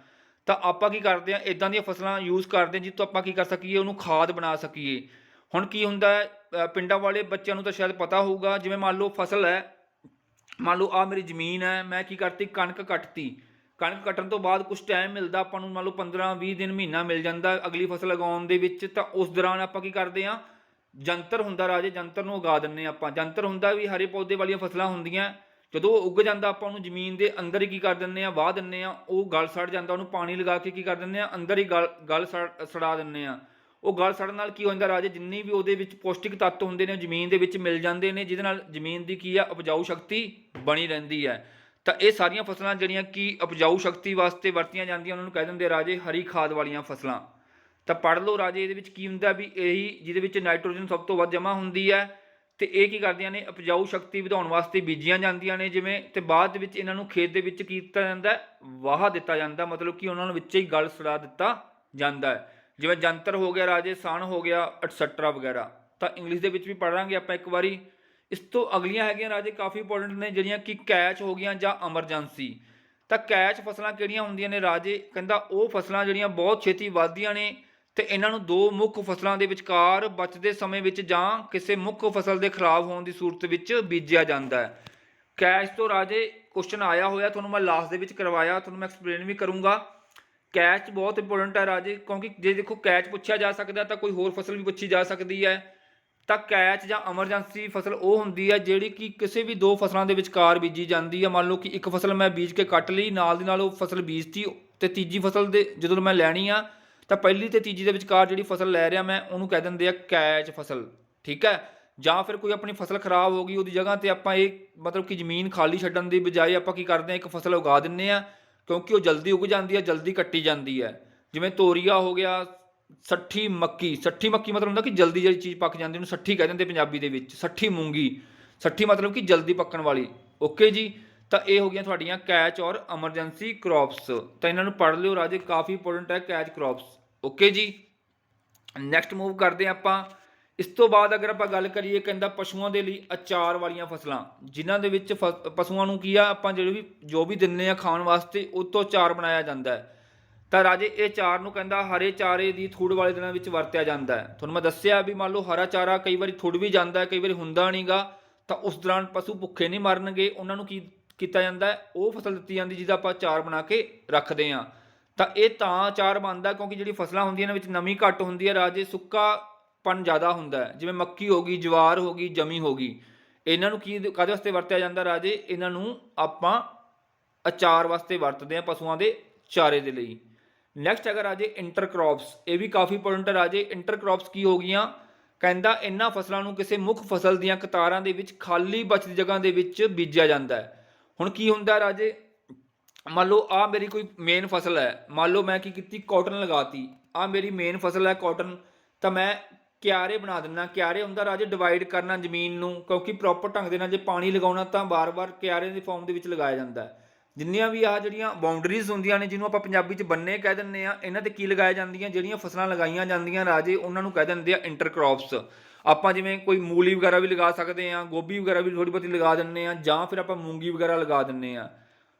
ਤਾਂ ਆਪਾਂ ਕੀ ਕਰਦੇ ਹਾਂ, ਇੱਦਾਂ ਦੀਆਂ ਫਸਲਾਂ ਯੂਜ਼ ਕਰਦੇ ਹਾਂ ਜਿਸ ਤੋਂ ਆਪਾਂ ਕੀ ਕਰ ਸਕੀਏ, ਉਹਨੂੰ ਖਾਦ ਬਣਾ ਸਕੀਏ। ਹੁਣ ਕੀ ਹੁੰਦਾ ਹੈ, ਪਿੰਡਾਂ ਵਾਲੇ ਬੱਚਿਆਂ ਨੂੰ ਤਾਂ ਸ਼ਾਇਦ ਪਤਾ ਹੋਊਗਾ, ਜਿਵੇਂ ਮੰਨ ਲਓ ਫਸਲ ਹੈ, ਮੰਨ ਲਓ ਆਹ ਮੇਰੀ ਜ਼ਮੀਨ ਹੈ, ਮੈਂ ਕੀ ਕਰਤੀ, ਕਣਕ ਕੱਟਤੀ। ਕਣਕ ਕੱਟਣ ਤੋਂ ਬਾਅਦ ਕੁਛ ਟਾਈਮ ਮਿਲਦਾ ਆਪਾਂ ਨੂੰ, ਮੰਨ ਲਓ 15-20 ਦਿਨ, ਮਹੀਨਾ ਮਿਲ ਜਾਂਦਾ ਅਗਲੀ ਫਸਲ ਉਗਾਉਣ ਦੇ ਵਿੱਚ। ਤਾਂ ਉਸ ਦੌਰਾਨ ਆਪਾਂ ਕੀ ਕਰਦੇ ਹਾਂ, ਜੰਤਰ ਹੁੰਦਾ ਰਾਜੇ, ਜੰਤਰ ਨੂੰ ਉਗਾ ਦਿੰਦੇ ਹਾਂ ਆਪਾਂ। ਜੰਤਰ ਹੁੰਦਾ ਵੀ ਹਰੇ ਪੌਦੇ ਵਾਲੀਆਂ ਫਸਲਾਂ ਹੁੰਦੀਆਂ, ਜਦੋਂ ਉਹ ਉੱਗ ਜਾਂਦਾ ਆਪਾਂ ਉਹਨੂੰ ਜ਼ਮੀਨ ਦੇ ਅੰਦਰ ਹੀ ਕੀ ਕਰ ਦਿੰਦੇ ਹਾਂ, ਵਾਹ ਦਿੰਦੇ ਹਾਂ। ਉਹ ਗਲ ਸੜ ਜਾਂਦਾ, ਉਹਨੂੰ ਪਾਣੀ ਲਗਾ ਕੇ ਕੀ ਕਰ ਦਿੰਦੇ ਹਾਂ, ਅੰਦਰ ਹੀ ਗਲ ਸੜਾ ਦਿੰਦੇ ਹਾਂ। ਉਹ ਗਲ ਸੜਨ ਨਾਲ ਕੀ ਹੋ ਜਾਂਦਾ ਰਾਜੇ, ਜਿੰਨੀ ਵੀ ਉਹਦੇ ਵਿੱਚ ਪੌਸ਼ਟਿਕ ਤੱਤ ਹੁੰਦੇ ਨੇ ਉਹ ਜ਼ਮੀਨ ਦੇ ਵਿੱਚ ਮਿਲ ਜਾਂਦੇ ਨੇ, ਜਿਹਦੇ ਨਾਲ ਜ਼ਮੀਨ ਦੀ ਕੀ ਆ, ਉਪਜਾਊ ਸ਼ਕਤੀ ਬਣੀ ਰਹਿੰਦੀ ਹੈ। ਤਾਂ ਇਹ ਸਾਰੀਆਂ ਫਸਲਾਂ ਜਿਹੜੀਆਂ ਕਿ ਉਪਜਾਊ ਸ਼ਕਤੀ ਵਾਸਤੇ ਵਰਤੀਆਂ ਜਾਂਦੀਆਂ, ਉਹਨਾਂ ਨੂੰ ਕਹਿ ਦਿੰਦੇ ਰਾਜੇ ਹਰੀ ਖਾਦ ਵਾਲੀਆਂ ਫਸਲਾਂ। ਤਾਂ ਪੜ੍ਹ ਲਓ ਰਾਜੇ, ਇਹਦੇ ਵਿੱਚ ਕੀ ਹੁੰਦਾ ਵੀ ਇਹੀ ਜਿਹਦੇ ਵਿੱਚ ਨਾਈਟ੍ਰੋਜਨ ਸਭ ਤੋਂ ਵੱਧ ਜਮ੍ਹਾਂ ਹੁੰਦੀ ਹੈ, ਤੇ ਇਹ ਕੀ ਕਰਦੀਆਂ ਨੇ, ਉਪਜਾਊ ਸ਼ਕਤੀ ਵਧਾਉਣ ਵਾਸਤੇ ਬੀਜੀਆਂ ਜਾਂਦੀਆਂ ਨੇ ਜਿਵੇਂ, ਤੇ ਬਾਅਦ ਦੇ ਵਿੱਚ ਇਹਨਾਂ ਨੂੰ ਖੇਤ ਦੇ ਵਿੱਚ ਕੀ ਕੀਤਾ ਜਾਂਦਾ, ਵਾਹ ਦਿੱਤਾ ਜਾਂਦਾ, ਮਤਲਬ ਕਿ ਉਹਨਾਂ ਨੂੰ ਵਿੱਚ ਹੀ ਗਲ ਸੜਾ ਦਿੱਤਾ ਜਾਂਦਾ ਹੈ। ਜਿਵੇਂ ਜੰਤਰ ਹੋ ਗਿਆ ਰਾਜੇ, ਸਣ ਹੋ ਗਿਆ, ਐਟਸੈਟਰਾ ਵਗੈਰਾ। ਤਾਂ ਇੰਗਲਿਸ਼ ਦੇ ਵਿੱਚ ਵੀ ਪੜ੍ਹਾਂਗੇ ਆਪਾਂ ਇੱਕ ਵਾਰੀ। ਇਸ ਤੋਂ ਅਗਲੀਆਂ ਹੈਗੀਆਂ ਰਾਜੇ ਕਾਫੀ ਇੰਪੋਰਟੈਂਟ ਨੇ, ਜਿਹੜੀਆਂ ਕਿ ਕੈਚ ਹੋ ਗਈਆਂ ਜਾਂ ਐਮਰਜੈਂਸੀ। ਤਾਂ ਕੈਚ ਫਸਲਾਂ ਕਿਹੜੀਆਂ ਹੁੰਦੀਆਂ ਨੇ ਰਾਜੇ, ਕਹਿੰਦਾ ਉਹ ਫਸਲਾਂ ਜਿਹੜੀਆਂ ਬਹੁਤ ਛੇਤੀ ਵੱਧਦੀਆਂ ਨੇ, ਤੇ ਇਹਨਾਂ ਨੂੰ ਦੋ ਮੁੱਖ ਫਸਲਾਂ ਦੇ ਵਿਚਕਾਰ ਬਚਦੇ ਸਮੇਂ ਵਿੱਚ ਜਾਂ ਕਿਸੇ ਮੁੱਖ ਫਸਲ ਦੇ ਖਰਾਬ ਹੋਣ ਦੀ ਸੂਰਤ ਵਿੱਚ ਬੀਜਿਆ ਜਾਂਦਾ ਹੈ। ਕੈਚ ਤੋਂ ਰਾਜੇ ਕੁਐਸਚਨ ਆਇਆ ਹੋਇਆ, ਤੁਹਾਨੂੰ ਮੈਂ ਲਾਸਟ ਦੇ ਵਿੱਚ ਕਰਵਾਇਆ, ਤੁਹਾਨੂੰ ਮੈਂ ਐਕਸਪਲੇਨ ਵੀ ਕਰੂੰਗਾ। ਕੈਚ ਬਹੁਤ ਇੰਪੋਰਟੈਂਟ ਹੈ ਰਾਜੇ, ਕਿਉਂਕਿ ਜੇ ਦੇਖੋ ਕੈਚ ਪੁੱਛਿਆ ਜਾ ਸਕਦਾ ਤਾਂ ਕੋਈ ਹੋਰ ਫਸਲ ਵੀ ਪੁੱਛੀ ਜਾ ਸਕਦੀ ਹੈ। ਤਾਂ ਕੈਚ ਜਾਂ ਐਮਰਜੈਂਸੀ ਫਸਲ ਉਹ ਹੁੰਦੀ ਹੈ ਜਿਹੜੀ ਕਿ ਕਿਸੇ ਵੀ ਦੋ ਫਸਲਾਂ ਦੇ ਵਿਚਕਾਰ ਬੀਜੀ ਜਾਂਦੀ ਹੈ। ਮੰਨ ਲਓ ਕਿ ਇੱਕ ਫਸਲ ਮੈਂ ਬੀਜ ਕੇ ਕੱਟ ਲਈ, ਨਾਲ ਦੀ ਨਾਲ ਉਹ ਫਸਲ ਬੀਜਤੀ, ਤੇ ਤੀਜੀ ਫਸਲ ਦੇ ਜਦੋਂ ਮੈਂ ਲੈਣੀ ਆ ਤਾਂ ਪਹਿਲੀ ਤੇ ਤੀਜੀ ਦੇ ਵਿਚਕਾਰ ਜਿਹੜੀ ਫਸਲ ਲੈ ਰਿਹਾ ਮੈਂ ਉਹਨੂੰ ਕਹਿ ਦਿੰਦੇ ਆ ਕੈਚ ਫਸਲ, ਠੀਕ ਹੈ। ਜਾਂ ਫਿਰ ਕੋਈ ਆਪਣੀ ਫਸਲ ਖਰਾਬ ਹੋ ਗਈ, ਉਹਦੀ ਜਗ੍ਹਾ ਤੇ ਆਪਾਂ ਇਹ ਮਤਲਬ ਕਿ ਜ਼ਮੀਨ ਖਾਲੀ ਛੱਡਣ ਦੀ ਬਜਾਏ ਆਪਾਂ ਕੀ ਕਰਦੇ ਹਾਂ, ਇੱਕ ਫਸਲ ਉਗਾ ਦਿੰਦੇ ਆ, ਕਿਉਂਕਿ ਉਹ ਜਲਦੀ ਉਗ ਜਾਂਦੀ ਹੈ, ਜਲਦੀ ਕੱਟੀ ਜਾਂਦੀ ਹੈ। ਜਿਵੇਂ ਤੋਰੀਆ ਹੋ ਗਿਆ, ਸੱਠੀ ਮੱਕੀ, ਸੱਠੀ ਮੱਕੀ ਮਤਲਬ ਹੁੰਦਾ ਕਿ ਜਲਦੀ ਜਿਹੜੀ ਚੀਜ਼ ਪੱਕ ਜਾਂਦੀ, ਉਹਨੂੰ ਸੱਠੀ ਕਹਿ ਦਿੰਦੇ ਪੰਜਾਬੀ ਦੇ ਵਿੱਚ। ਸੱਠੀ ਮੂੰਗੀ, ਸੱਠੀ ਮਤਲਬ ਕਿ ਜਲਦੀ ਪੱਕਣ ਵਾਲੀ। ਓਕੇ ਜੀ, ਤਾਂ ਇਹ ਹੋ ਗਈਆਂ ਤੁਹਾਡੀਆਂ ਕੈਚ ਔਰ ਐਮਰਜੈਂਸੀ ਕ੍ਰੌਪਸ। ਤਾਂ ਇਹਨਾਂ ਨੂੰ ਪੜ੍ਹ ਲਿਓ ਰਾਜੇ, ਕਾਫੀ ਇੰਪੋਰਟੈਂਟ ਹੈ ਕੈਚ ਕ੍ਰੌਪਸ। ਓਕੇ ਜੀ, ਨੈਕਸਟ ਮੂਵ ਕਰਦੇ ਹਾਂ ਆਪਾਂ। ਇਸ ਤੋਂ ਬਾਅਦ ਅਗਰ ਆਪਾਂ ਗੱਲ ਕਰੀਏ, ਕਹਿੰਦਾ ਪਸ਼ੂਆਂ ਦੇ ਲਈ ਅਚਾਰ ਵਾਲੀਆਂ ਫਸਲਾਂ, ਜਿਨ੍ਹਾਂ ਦੇ ਵਿੱਚ ਪਸ਼ੂਆਂ ਨੂੰ ਕੀ ਆ, ਆਪਾਂ ਜੋ ਵੀ ਦਿੰਦੇ ਆ ਖਾਣ ਵਾਸਤੇ, ਉਹ ਤੋਂ ਅਚਾਰ ਬਣਾਇਆ ਜਾਂਦਾ ਹੈ। ਤਾਂ ਰਾਜੇ ਇਹ ਚਾਰ ਨੂੰ ਕਹਿੰਦਾ ਹਰੇ ਚਾਰੇ ਦੀ ਥੁੜ ਵਾਲੇ ਦਿਨਾਂ ਵਿੱਚ ਵਰਤਿਆ ਜਾਂਦਾ ਹੈ। ਤੁਹਾਨੂੰ ਮੈਂ ਦੱਸਿਆ ਵੀ ਮੰਨ ਲਓ ਹਰਾ ਚਾਰਾ ਕਈ ਵਾਰੀ ਥੁੜ ਵੀ ਜਾਂਦਾ ਹੈ, ਕਈ ਵਾਰੀ ਹੁੰਦਾ ਨਹੀਂਗਾ, ਤਾਂ ਉਸ ਦੌਰਾਨ ਪਸ਼ੂ ਭੁੱਖੇ ਨਹੀਂ ਮਰਨਗੇ, ਉਹਨਾਂ ਨੂੰ ਕੀ ਕੀਤਾ ਜਾਂਦਾ ਹੈ, ਉਹ ਫਸਲ ਦਿੱਤੀ ਜਾਂਦੀ ਜਿਹਦਾ ਆਪਾਂ ਅਚਾਰ ਬਣਾ ਕੇ ਰੱਖਦੇ ਹਾਂ। ਤਾਂ ਇਹ ਤਾਂ ਅਚਾਰ ਬਣਦਾ ਕਿਉਂਕਿ ਜਿਹੜੀ ਫਸਲਾਂ ਹੁੰਦੀਆਂ ਇਹਨਾਂ ਵਿੱਚ ਨਮੀ ਘੱਟ ਹੁੰਦੀ ਹੈ ਰਾਜੇ, ਸੁੱਕਾਪਣ ਜ਼ਿਆਦਾ ਹੁੰਦਾ ਹੈ। ਜਿਵੇਂ ਮੱਕੀ ਹੋ ਗਈ, ਜਵਾਰ ਹੋ ਗਈ, ਜਮੀ ਹੋ ਗਈ, ਇਹਨਾਂ ਨੂੰ ਕਾਹਦੇ ਵਾਸਤੇ ਵਰਤਿਆ ਜਾਂਦਾ ਰਾਜੇ, ਇਹਨਾਂ ਨੂੰ ਆਪਾਂ ਅਚਾਰ ਵਾਸਤੇ ਵਰਤਦੇ ਹਾਂ, ਪਸ਼ੂਆਂ ਦੇ ਚਾਰੇ ਦੇ ਲਈ। ਨੈਕਸਟ ਅਗਰ ਰਾਜੇ ਇੰਟਰਕ੍ਰੌਪਸ, ਇਹ ਵੀ ਕਾਫੀ ਇੰਪੋਰਟੈਂਟ ਹੈ ਰਾਜੇ। ਇੰਟਰਕ੍ਰੌਪਸ ਕੀ ਹੋ ਗਈਆਂ, ਕਹਿੰਦਾ ਇਹਨਾਂ ਫਸਲਾਂ ਨੂੰ ਕਿਸੇ ਮੁੱਖ ਫਸਲ ਦੀਆਂ ਕਤਾਰਾਂ ਦੇ ਵਿੱਚ ਖਾਲੀ ਬਚਦੀ ਜਗ੍ਹਾ ਦੇ ਵਿੱਚ ਬੀਜਿਆ ਜਾਂਦਾ ਹੈ। ਹੁਣ ਕੀ ਹੁੰਦਾ ਰਾਜੇ, ਮੰਨ ਲਓ ਆਹ ਮੇਰੀ ਕੋਈ ਮੇਨ ਫਸਲ ਹੈ, ਮੰਨ ਲਓ ਮੈਂ ਕੀ ਕੀਤੀ, ਕਾਟਨ ਲਗਾਤੀ, ਆਹ ਮੇਰੀ ਮੇਨ ਫਸਲ ਹੈ ਕਾਟਨ, ਤਾਂ ਮੈਂ ਕਿਆਰੇ ਬਣਾ ਦਿੰਦਾ। ਕਿਆਰੇ ਹੁੰਦਾ ਰਾਜੇ ਡਿਵਾਈਡ ਕਰਨਾ ਜ਼ਮੀਨ ਨੂੰ, ਕਿਉਂਕਿ ਪ੍ਰੋਪਰ ਢੰਗ ਦੇ ਨਾਲ ਜੇ ਪਾਣੀ ਲਗਾਉਣਾ ਤਾਂ ਵਾਰ-ਵਾਰ ਕਿਆਰੇ ਦੀ ਫਾਰਮ ਦੇ ਵਿੱਚ ਲਗਾਇਆ ਜਾਂਦਾ ਹੈ। ਜਿੰਨੀਆਂ ਵੀ ਆਹ ਜਿਹੜੀਆਂ ਬਾਉਂਡਰੀਜ਼ ਹੁੰਦੀਆਂ ਨੇ, ਜਿਹਨੂੰ ਆਪਾਂ ਪੰਜਾਬੀ 'ਚ ਬੰਨੇ ਕਹਿ ਦਿੰਦੇ ਆ, ਇਹਨਾਂ ਤੇ ਕੀ ਲਗਾਇਆ ਜਾਂਦੀਆਂ, ਜਿਹੜੀਆਂ ਫਸਲਾਂ ਲਗਾਈਆਂ ਜਾਂਦੀਆਂ ਰਾਜੇ, ਉਹਨਾਂ ਨੂੰ ਕਹਿ ਦਿੰਦੇ ਆ ਇੰਟਰਕ੍ਰੌਪਸ। ਆਪਾਂ ਜਿਵੇਂ ਕੋਈ ਮੂਲੀ ਵਗੈਰਾ ਵੀ ਲਗਾ ਸਕਦੇ ਹਾਂ, ਗੋਭੀ ਵਗੈਰਾ ਵੀ ਥੋੜ੍ਹੀ ਬਹੁਤੀ ਲਗਾ ਦਿੰਦੇ ਹਾਂ, ਜਾਂ ਫਿਰ ਆਪਾਂ ਮੂੰਗੀ ਵਗੈਰਾ ਲਗਾ ਦਿੰਦੇ ਹਾਂ,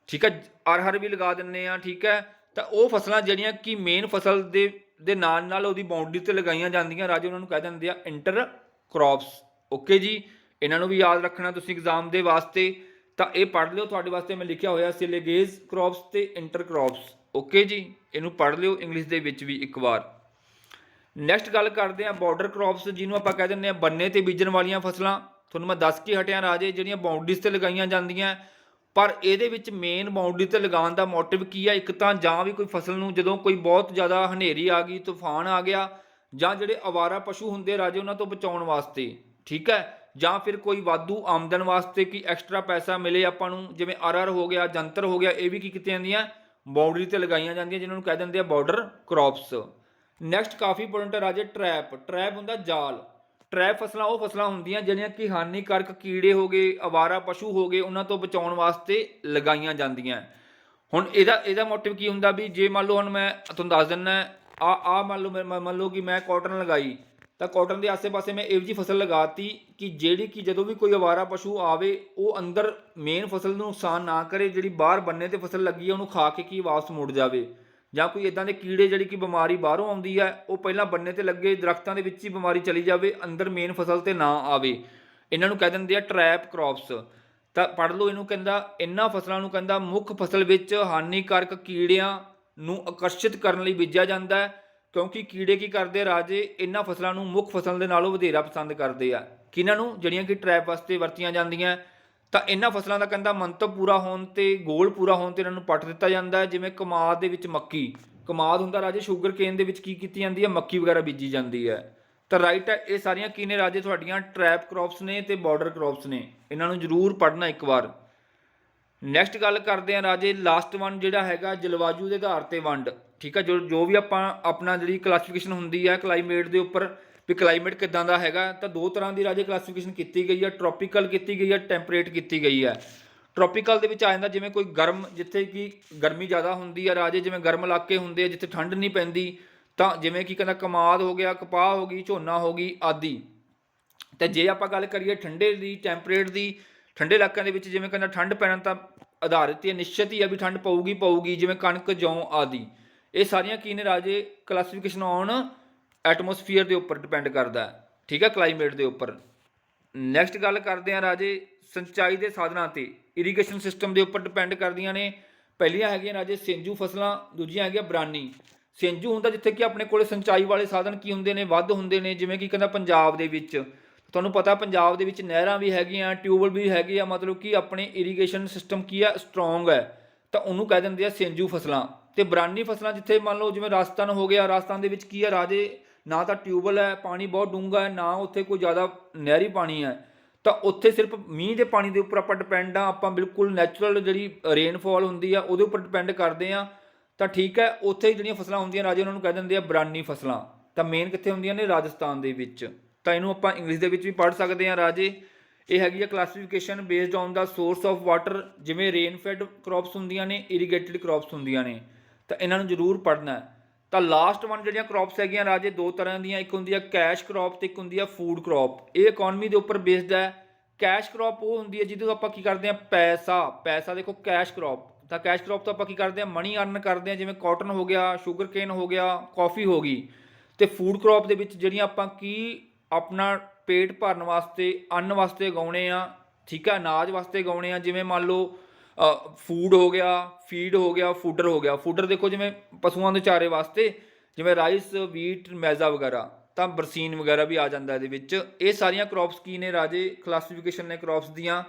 ਠੀਕ ਹੈ, ਅਰਹਰ ਵੀ ਲਗਾ ਦਿੰਦੇ ਹਾਂ, ਠੀਕ ਹੈ। ਤਾਂ ਉਹ ਫਸਲਾਂ ਜਿਹੜੀਆਂ ਕਿ ਮੇਨ ਫਸਲ ਦੇ ਨਾਲ ਨਾਲ ਉਹਦੀ ਬਾਉਂਡਰੀ 'ਤੇ ਲਗਾਈਆਂ ਜਾਂਦੀਆਂ ਰਾਜੇ, ਉਹਨਾਂ ਨੂੰ ਕਹਿ ਦਿੰਦੇ ਆ ਇੰਟਰਕ੍ਰੌਪਸ। ਓਕੇ ਜੀ, ਇਹਨਾਂ ਨੂੰ ਵੀ ਯਾਦ ਰੱਖਣਾ ਤੁਸੀਂ ਐਗਜ਼ਾਮ ਦੇ ਵਾਸਤੇ। ਤਾਂ ਇਹ ਪੜ੍ਹ ਲਿਓ, ਤੁਹਾਡੇ ਵਾਸਤੇ ਮੈਂ ਲਿਖਿਆ ਹੋਇਆ ਸਿਲੇਗੇਜ ਕ੍ਰੌਪਸ ਤੇ ਇੰਟਰਕ੍ਰੌਪਸ। ਓਕੇ ਜੀ, ਇਹਨੂੰ ਪੜ੍ਹ ਲਿਓ ਇੰਗਲਿਸ਼ ਦੇ ਵਿੱਚ ਵੀ ਇੱਕ ਵਾਰ। ਨੈਕਸਟ ਗੱਲ ਕਰਦੇ ਹਾਂ ਬਾਰਡਰ ਕ੍ਰੌਪਸ, ਜਿਹਨੂੰ ਆਪਾਂ ਕਹਿ ਦਿੰਦੇ ਹਾਂ ਬੰਨੇ ਤੇ ਬੀਜਣ ਵਾਲੀਆਂ ਫਸਲਾਂ। ਤੁਹਾਨੂੰ ਮੈਂ ਦੱਸ ਕੇ ਹਟਿਆ ਰਾਜੇ, ਜਿਹੜੀਆਂ ਬਾਉਂਡਰੀਜ਼ ਤੇ ਲਗਾਈਆਂ ਜਾਂਦੀਆਂ, ਪਰ ਇਹਦੇ ਵਿੱਚ ਮੇਨ ਬਾਉਂਡਰੀ ਤੇ ਲਗਾਉਣ ਦਾ ਮੋਟਿਵ ਕੀ ਆ, ਇੱਕ ਤਾਂ ਜਾਂ ਵੀ ਕੋਈ ਫਸਲ ਨੂੰ ਜਦੋਂ ਕੋਈ ਬਹੁਤ ਜ਼ਿਆਦਾ ਹਨੇਰੀ ਆ ਗਈ, ਤੂਫਾਨ ਆ ਗਿਆ, ਜਾਂ ਜਿਹੜੇ ਅਵਾਰਾ ਪਸ਼ੂ ਹੁੰਦੇ ਰਾਜੇ ਉਹਨਾਂ ਤੋਂ ਬਚਾਉਣ ਵਾਸਤੇ, ਠੀਕ ਹੈ, ਜਾਂ ਫਿਰ ਕੋਈ ਵਾਧੂ ਆਮਦਨ ਵਾਸਤੇ ਕਿ ਐਕਸਟਰਾ ਪੈਸਾ ਮਿਲੇ ਆਪਾਂ ਨੂੰ, ਜਿਵੇਂ ਅਰਹਰ ਹੋ ਗਿਆ, ਜੰਤਰ ਹੋ ਗਿਆ, ਇਹ ਵੀ ਕੀ ਕੀਤੀਆਂ ਜਾਂਦੀਆਂ, ਬਾਉਂਡਰੀ ਤੇ ਲਗਾਈਆਂ ਜਾਂਦੀਆਂ, ਜਿਹਨਾਂ ਨੂੰ ਕਹਿ ਦਿੰਦੇ ਆ ਬਾਰਡਰ ਕ੍ਰੌਪਸ। ਨੈਕਸਟ ਕਾਫੀ ਇੰਪੋਰਟੈਂਟ ਹੈ ਰਾਜੇ ਟਰੈਪ। ਟਰੈਪ ਹੁੰਦਾ ਜਾਲ। ਟਰੈਪ ਫਸਲਾਂ ਉਹ ਫਸਲਾਂ ਹੁੰਦੀਆਂ ਜਿਹੜੀਆਂ ਕਿ ਹਾਨੀਕਾਰਕ ਕੀੜੇ ਹੋ ਗਏ, ਅਵਾਰਾ ਪਸ਼ੂ ਹੋ ਗਏ, ਉਹਨਾਂ ਤੋਂ ਬਚਾਉਣ ਵਾਸਤੇ ਲਗਾਈਆਂ ਜਾਂਦੀਆਂ। ਹੁਣ ਇਹਦਾ ਮੋਟਿਵ ਕੀ ਹੁੰਦਾ ਵੀ ਜੇ ਮੰਨ ਲਓ ਹੁਣ ਮੈਂ ਤੁਹਾਨੂੰ ਦੱਸ ਦਿੰਦਾ, ਮੰਨ ਲਓ ਕਿ ਮੈਂ ਕਾਟਨ ਲਗਾਈ, ਤਾਂ ਕਾਟਨ ਦੇ ਆਸੇ-ਪਾਸੇ ਮੈਂ ਇਹੋ ਜਿਹੀ ਫਸਲ ਲਗਾਤੀ ਕਿ ਜਿਹੜੀ ਕਿ ਜਦੋਂ ਵੀ ਕੋਈ ਅਵਾਰਾ ਪਸ਼ੂ ਆਵੇ ਉਹ ਅੰਦਰ ਮੇਨ ਫਸਲ ਨੂੰ ਨੁਕਸਾਨ ਨਾ ਕਰੇ, ਜਿਹੜੀ ਬਾਹਰ ਬੰਨੇ ਤੇ ਫਸਲ ਲੱਗੀ ਹੈ ਉਹਨੂੰ ਖਾ ਕੇ ਕੀ ਵਾਪਸ ਮੁੜ ਜਾਵੇ। ਜਾਂ ਕੋਈ ਇੱਦਾਂ ਦੇ ਕੀੜੇ ਜਿਹੜੀ ਕਿ ਬਿਮਾਰੀ ਬਾਹਰੋਂ ਆਉਂਦੀ ਹੈ, ਉਹ ਪਹਿਲਾਂ ਬੰਨੇ ਤੇ ਲੱਗੇ ਦਰਖਤਾਂ ਦੇ ਵਿੱਚ ਹੀ ਬਿਮਾਰੀ ਚਲੀ ਜਾਵੇ, ਅੰਦਰ ਮੇਨ ਫਸਲ ਤੇ ਨਾ ਆਵੇ। ਇਹਨਾਂ ਨੂੰ ਕਹਿ ਦਿੰਦੇ ਆ ਟਰੈਪ ਕ੍ਰੌਪਸ। ਤਾਂ ਪੜ੍ਹ ਲਓ ਇਹਨੂੰ, ਕਹਿੰਦਾ ਇਹਨਾਂ ਫਸਲਾਂ ਨੂੰ ਕਹਿੰਦਾ ਮੁੱਖ ਫਸਲ ਵਿੱਚ ਹਾਨੀਕਾਰਕ ਕੀੜਿਆਂ ਨੂੰ ਆਕਰਸ਼ਿਤ ਕਰਨ ਲਈ ਬੀਜਿਆ ਜਾਂਦਾ ਹੈ, ਕਿਉਂਕਿ ਕੀੜੇ ਕੀ ਕਰਦੇ ਰਾਜੇ, ਇਹਨਾਂ ਫਸਲਾਂ ਨੂੰ ਮੁੱਖ ਫਸਲ ਦੇ ਨਾਲੋਂ ਵਧੇਰਾ ਪਸੰਦ ਕਰਦੇ ਆ। ਕਿਹਨਾਂ ਨੂੰ, ਜਿਹੜੀਆਂ ਕਿ ਟਰੈਪ ਵਾਸਤੇ ਵਰਤੀਆਂ ਜਾਂਦੀਆਂ। ਤਾਂ ਇਹਨਾਂ ਫਸਲਾਂ ਦਾ ਕਹਿੰਦਾ ਮੰਤਵ ਪੂਰਾ ਹੋਣ ਤੇ ਗੋਲ ਪੂਰਾ ਹੋਣ ਤੇ ਇਹਨਾਂ ਨੂੰ ਪੱਟ ਦਿੱਤਾ ਜਾਂਦਾ ਹੈ। ਜਿਵੇਂ ਕਮਾਦ ਦੇ ਵਿੱਚ ਮੱਕੀ, ਕਮਾਦ ਹੁੰਦਾ ਰਾਜੇ ਸ਼ੂਗਰ ਕੇਨ ਦੇ ਵਿੱਚ ਕੀ ਕੀਤੀ ਜਾਂਦੀ ਹੈ, ਮੱਕੀ ਵਗੈਰਾ ਬੀਜੀ ਜਾਂਦੀ ਹੈ। ਤਾਂ ਰਾਈਟ ਹੈ, ਇਹ ਸਾਰੀਆਂ ਕੀ ਨੇ ਰਾਜੇ, ਤੁਹਾਡੀਆਂ ਟਰੈਪ ਕ੍ਰੌਪਸ ਨੇ ਤੇ ਬਾਰਡਰ ਕ੍ਰੌਪਸ ਨੇ। ਇਹਨਾਂ ਨੂੰ ਜ਼ਰੂਰ ਪੜ੍ਹਨਾ ਇੱਕ ਵਾਰ। ਨੈਕਸਟ ਗੱਲ ਕਰਦੇ ਹਾਂ ਰਾਜੇ, ਲਾਸਟ ਵਨ ਜਿਹੜਾ ਹੈਗਾ ਜਲਵਾਯੂ ਦੇ ਆਧਾਰ ਤੇ ਵੰਡ, ਠੀਕ ਹੈ। ਜੋ ਵੀ ਆਪਣਾ ਜਿਹੜੀ ਕਲਾਸੀਫਿਕੇਸ਼ਨ ਹੁੰਦੀ ਹੈ ਕਲਾਈਮੇਟ ਦੇ ਉੱਪਰ, ਵੀ ਕਲਾਈਮੇਟ ਕਿੱਦਾਂ ਦਾ ਹੈਗਾ, ਤਾਂ ਦੋ ਤਰ੍ਹਾਂ ਦੀ ਰਾਜੇ ਕਲਾਸੀਫਿਕੇਸ਼ਨ ਕੀਤੀ ਗਈ ਹੈ, ਟ੍ਰੋਪੀਕਲ ਕੀਤੀ ਗਈ ਹੈ, ਟੈਂਪਰੇਟ ਕੀਤੀ ਗਈ ਹੈ। ਟ੍ਰੋਪੀਕਲ ਦੇ ਵਿੱਚ ਆ ਜਾਂਦਾ ਜਿਵੇਂ ਕੋਈ ਗਰਮ, ਜਿੱਥੇ ਕਿ ਗਰਮੀ ਜ਼ਿਆਦਾ ਹੁੰਦੀ ਹੈ ਰਾਜੇ, ਜਿਵੇਂ ਗਰਮ ਇਲਾਕੇ ਹੁੰਦੇ ਆ ਜਿੱਥੇ ਠੰਡ ਨਹੀਂ ਪੈਂਦੀ, ਤਾਂ ਜਿਵੇਂ ਕਿ ਕਹਿੰਦਾ ਕਮਾਦ ਹੋ ਗਿਆ, ਕਪਾਹ ਹੋ ਗਈ, ਝੋਨਾ ਹੋ ਗਈ ਆਦਿ। ਤੇ ਜੇ ਆਪਾਂ ਗੱਲ ਕਰੀਏ ਠੰਡੇ ਦੀ, ਟੈਂਪਰੇਟ ਦੀ, ਠੰਡੇ ਇਲਾਕਿਆਂ ਦੇ ਵਿੱਚ ਜਿਵੇਂ ਕਹਿੰਦਾ ਠੰਡ ਪੈਣਾ ਤਾਂ ਆਧਾਰਿਤ ਹੀ ਨਿਸ਼ਚਿਤ ਹੀ ਆ ਵੀ ਠੰਡ ਪਊਗੀ, ਜਿਵੇਂ ਕਣਕ, ਜੌਂ ਆਦਿ। ਇਹ ਸਾਰੀਆਂ ਕੀ ਨੇ ਰਾਜੇ, ਕਲਾਸੀਫਿਕੇਸ਼ਨ ਔਨ ਐਟਮੋਸਫੀਅਰ ਦੇ ਉੱਪਰ ਡਿਪੈਂਡ ਕਰਦਾ, ਠੀਕ ਹੈ, ਕਲਾਈਮੇਟ ਦੇ ਉੱਪਰ। ਨੈਕਸਟ ਗੱਲ ਕਰਦੇ ਹਾਂ ਰਾਜੇ ਸਿੰਚਾਈ ਦੇ ਸਾਧਨਾਂ ਤੇ, ਇਰੀਗੇਸ਼ਨ ਸਿਸਟਮ ਦੇ ਉੱਪਰ ਡਿਪੈਂਡ ਕਰਦੀਆਂ ਨੇ। ਪਹਿਲੀਆਂ ਹੈਗੀਆਂ ਰਾਜੇ ਸਿੰਜੂ ਫਸਲਾਂ, ਦੂਜੀਆਂ ਹੈਗੀਆਂ ਬਰਾਨੀ। ਸਿੰਜੂ ਹੁੰਦਾ ਜਿੱਥੇ ਕਿ ਆਪਣੇ ਕੋਲ ਸਿੰਚਾਈ ਵਾਲੇ ਸਾਧਨ ਕੀ ਹੁੰਦੇ ਨੇ, ਵੱਧ ਹੁੰਦੇ ਨੇ, ਜਿਵੇਂ ਕਿ ਕਹਿੰਦਾ ਪੰਜਾਬ ਦੇ ਵਿੱਚ ਤੁਹਾਨੂੰ ਪਤਾ ਪੰਜਾਬ ਦੇ ਵਿੱਚ ਨਹਿਰਾਂ ਵੀ ਹੈਗੀਆਂ, ਟਿਊਬਵੈੱਲ ਵੀ ਹੈਗੇ ਆ, ਮਤਲਬ ਕਿ ਆਪਣੇ ਇਰੀਗੇਸ਼ਨ ਸਿਸਟਮ ਕੀ ਆ, ਸਟਰੋਂਗ ਹੈ, ਤਾਂ ਉਹਨੂੰ ਕਹਿ ਦਿੰਦੇ ਆ ਸਿੰਜੂ ਫਸਲਾਂ। ਤੇ ਬਰਾਨੀ ਫਸਲਾਂ ਜਿੱਥੇ ਮੰਨ ਲਓ ਜਿਵੇਂ ਰਾਜਸਥਾਨ ਹੋ ਗਿਆ, ਰਾਜਸਥਾਨ ਦੇ ਵਿੱਚ ਕੀ ਹੈ ਰਾਜੇ, ਨਾ ਤਾਂ ਟਿਊਬਵੈੱਲ ਹੈ, ਪਾਣੀ ਬਹੁਤ ਡੂੰਘਾ ਹੈ, ਨਾ ਉੱਥੇ ਕੋਈ ਜ਼ਿਆਦਾ ਨਹਿਰੀ ਪਾਣੀ ਹੈ, ਤਾਂ ਉੱਥੇ ਸਿਰਫ ਮੀਂਹ ਦੇ ਪਾਣੀ ਦੇ ਉੱਪਰ ਆਪਾਂ ਡਿਪੈਂਡ ਆ, ਆਪਾਂ ਬਿਲਕੁਲ ਨੈਚੁਰਲ ਜਿਹੜੀ ਰੇਨਫਾਲ ਹੁੰਦੀ ਆ ਉਹਦੇ ਉੱਪਰ ਡਿਪੈਂਡ ਕਰਦੇ ਆ। ਤਾਂ ਠੀਕ ਹੈ, ਉੱਥੇ ਜਿਹੜੀਆਂ ਫਸਲਾਂ ਹੁੰਦੀਆਂ ਰਾਜੇ ਉਹਨਾਂ ਨੂੰ ਕਹਿ ਦਿੰਦੇ ਆ ਬਰਾਨੀ ਫਸਲਾਂ। ਤਾਂ ਮੇਨ ਕਿੱਥੇ ਹੁੰਦੀਆਂ ਨੇ, ਰਾਜਸਥਾਨ ਦੇ ਵਿੱਚ। ਤਾਂ ਇਹਨੂੰ ਆਪਾਂ ਇੰਗਲਿਸ਼ ਦੇ ਵਿੱਚ ਵੀ ਪੜ੍ਹ ਸਕਦੇ ਹਾਂ ਰਾਜੇ। ਇਹ ਹੈਗੀ ਆ classification based on the source of water, ਜਿਵੇਂ ਰੇਨ ਫੈਡ ਕ੍ਰੌਪਸ ਹੁੰਦੀਆਂ ਨੇ, ਇਰੀਗੇਟਿਡ ਕ੍ਰੌਪਸ ਹੁੰਦੀਆਂ ਨੇ, ਤਾਂ ਇਹਨਾਂ ਨੂੰ ਜ਼ਰੂਰ ਪੜ੍ਹਨਾ। ਤਾਂ ਲਾਸਟ ਵਨ ਜਿਹੜੀਆਂ ਕ੍ਰੌਪਸ ਹੈਗੀਆਂ ਰਾਜੇ ਦੋ ਤਰ੍ਹਾਂ ਦੀਆਂ, ਇੱਕ ਹੁੰਦੀ ਆ ਕੈਸ਼ ਕ੍ਰੌਪ ਤੇ ਇੱਕ ਹੁੰਦੀ ਆ ਫੂਡ ਕ੍ਰੌਪ। ਇਹ ਇਕਨੋਮੀ ਦੇ ਉੱਪਰ ਬੇਸਡ ਹੈ। ਕੈਸ਼ ਕ੍ਰੌਪ ਉਹ ਹੁੰਦੀ ਹੈ ਜਿਹਦੇ ਤੋਂ ਆਪਾਂ ਕੀ ਕਰਦੇ ਹਾਂ, ਪੈਸਾ ਦੇਖੋ ਕੈਸ਼ ਕ੍ਰੌਪ। ਤਾਂ ਕੈਸ਼ ਕ੍ਰੌਪ ਤੋਂ ਆਪਾਂ ਕੀ ਕਰਦੇ ਹਾਂ, ਮਨੀ ਅਰਨ ਕਰਦੇ ਹਾਂ, ਜਿਵੇਂ ਕਾਟਨ ਹੋ ਗਿਆ, ਸ਼ੂਗਰ ਕੇਨ ਹੋ ਗਿਆ, ਕਾਫੀ ਹੋ ਗਈ। ਤੇ ਫੂਡ ਕ੍ਰੌਪ ਦੇ ਵਿੱਚ ਜਿਹੜੀਆਂ ਆਪਾਂ ਕੀ ਆਪਣਾ ਪੇਟ ਭਰਨ ਵਾਸਤੇ, ਅੰਨ ਵਾਸਤੇ ਉਗਾਉਣੇ ਆ, ਠੀਕ ਹੈ, ਅਨਾਜ ਵਾਸਤੇ ਉਗਾਉਣੇ ਆ। ਜਿਵੇਂ ਮੰਨ ਲਓ ਫੂਡ ਹੋ ਗਿਆ, ਫੀਡ ਹੋ ਗਿਆ, ਫੂਡਰ ਹੋ ਗਿਆ। ਫੂਡਰ ਦੇਖੋ ਜਿਵੇਂ ਪਸ਼ੂਆਂ ਦੇ ਚਾਰੇ ਵਾਸਤੇ, ਜਿਵੇਂ ਰਾਈਸ, ਵੀਟ, ਮੈਜ਼ਾ ਵਗੈਰਾ, ਤਾਂ ਬਰਸੀਨ ਵਗੈਰਾ ਵੀ ਆ ਜਾਂਦਾ ਇਹਦੇ ਵਿੱਚ। ਇਹ ਸਾਰੀਆਂ ਕ੍ਰੌਪਸ ਕੀ ਨੇ ਰਾਜੇ, ਕਲਾਸੀਫਿਕੇਸ਼ਨ ਨੇ ਕ੍ਰੌਪਸ ਦੀਆਂ।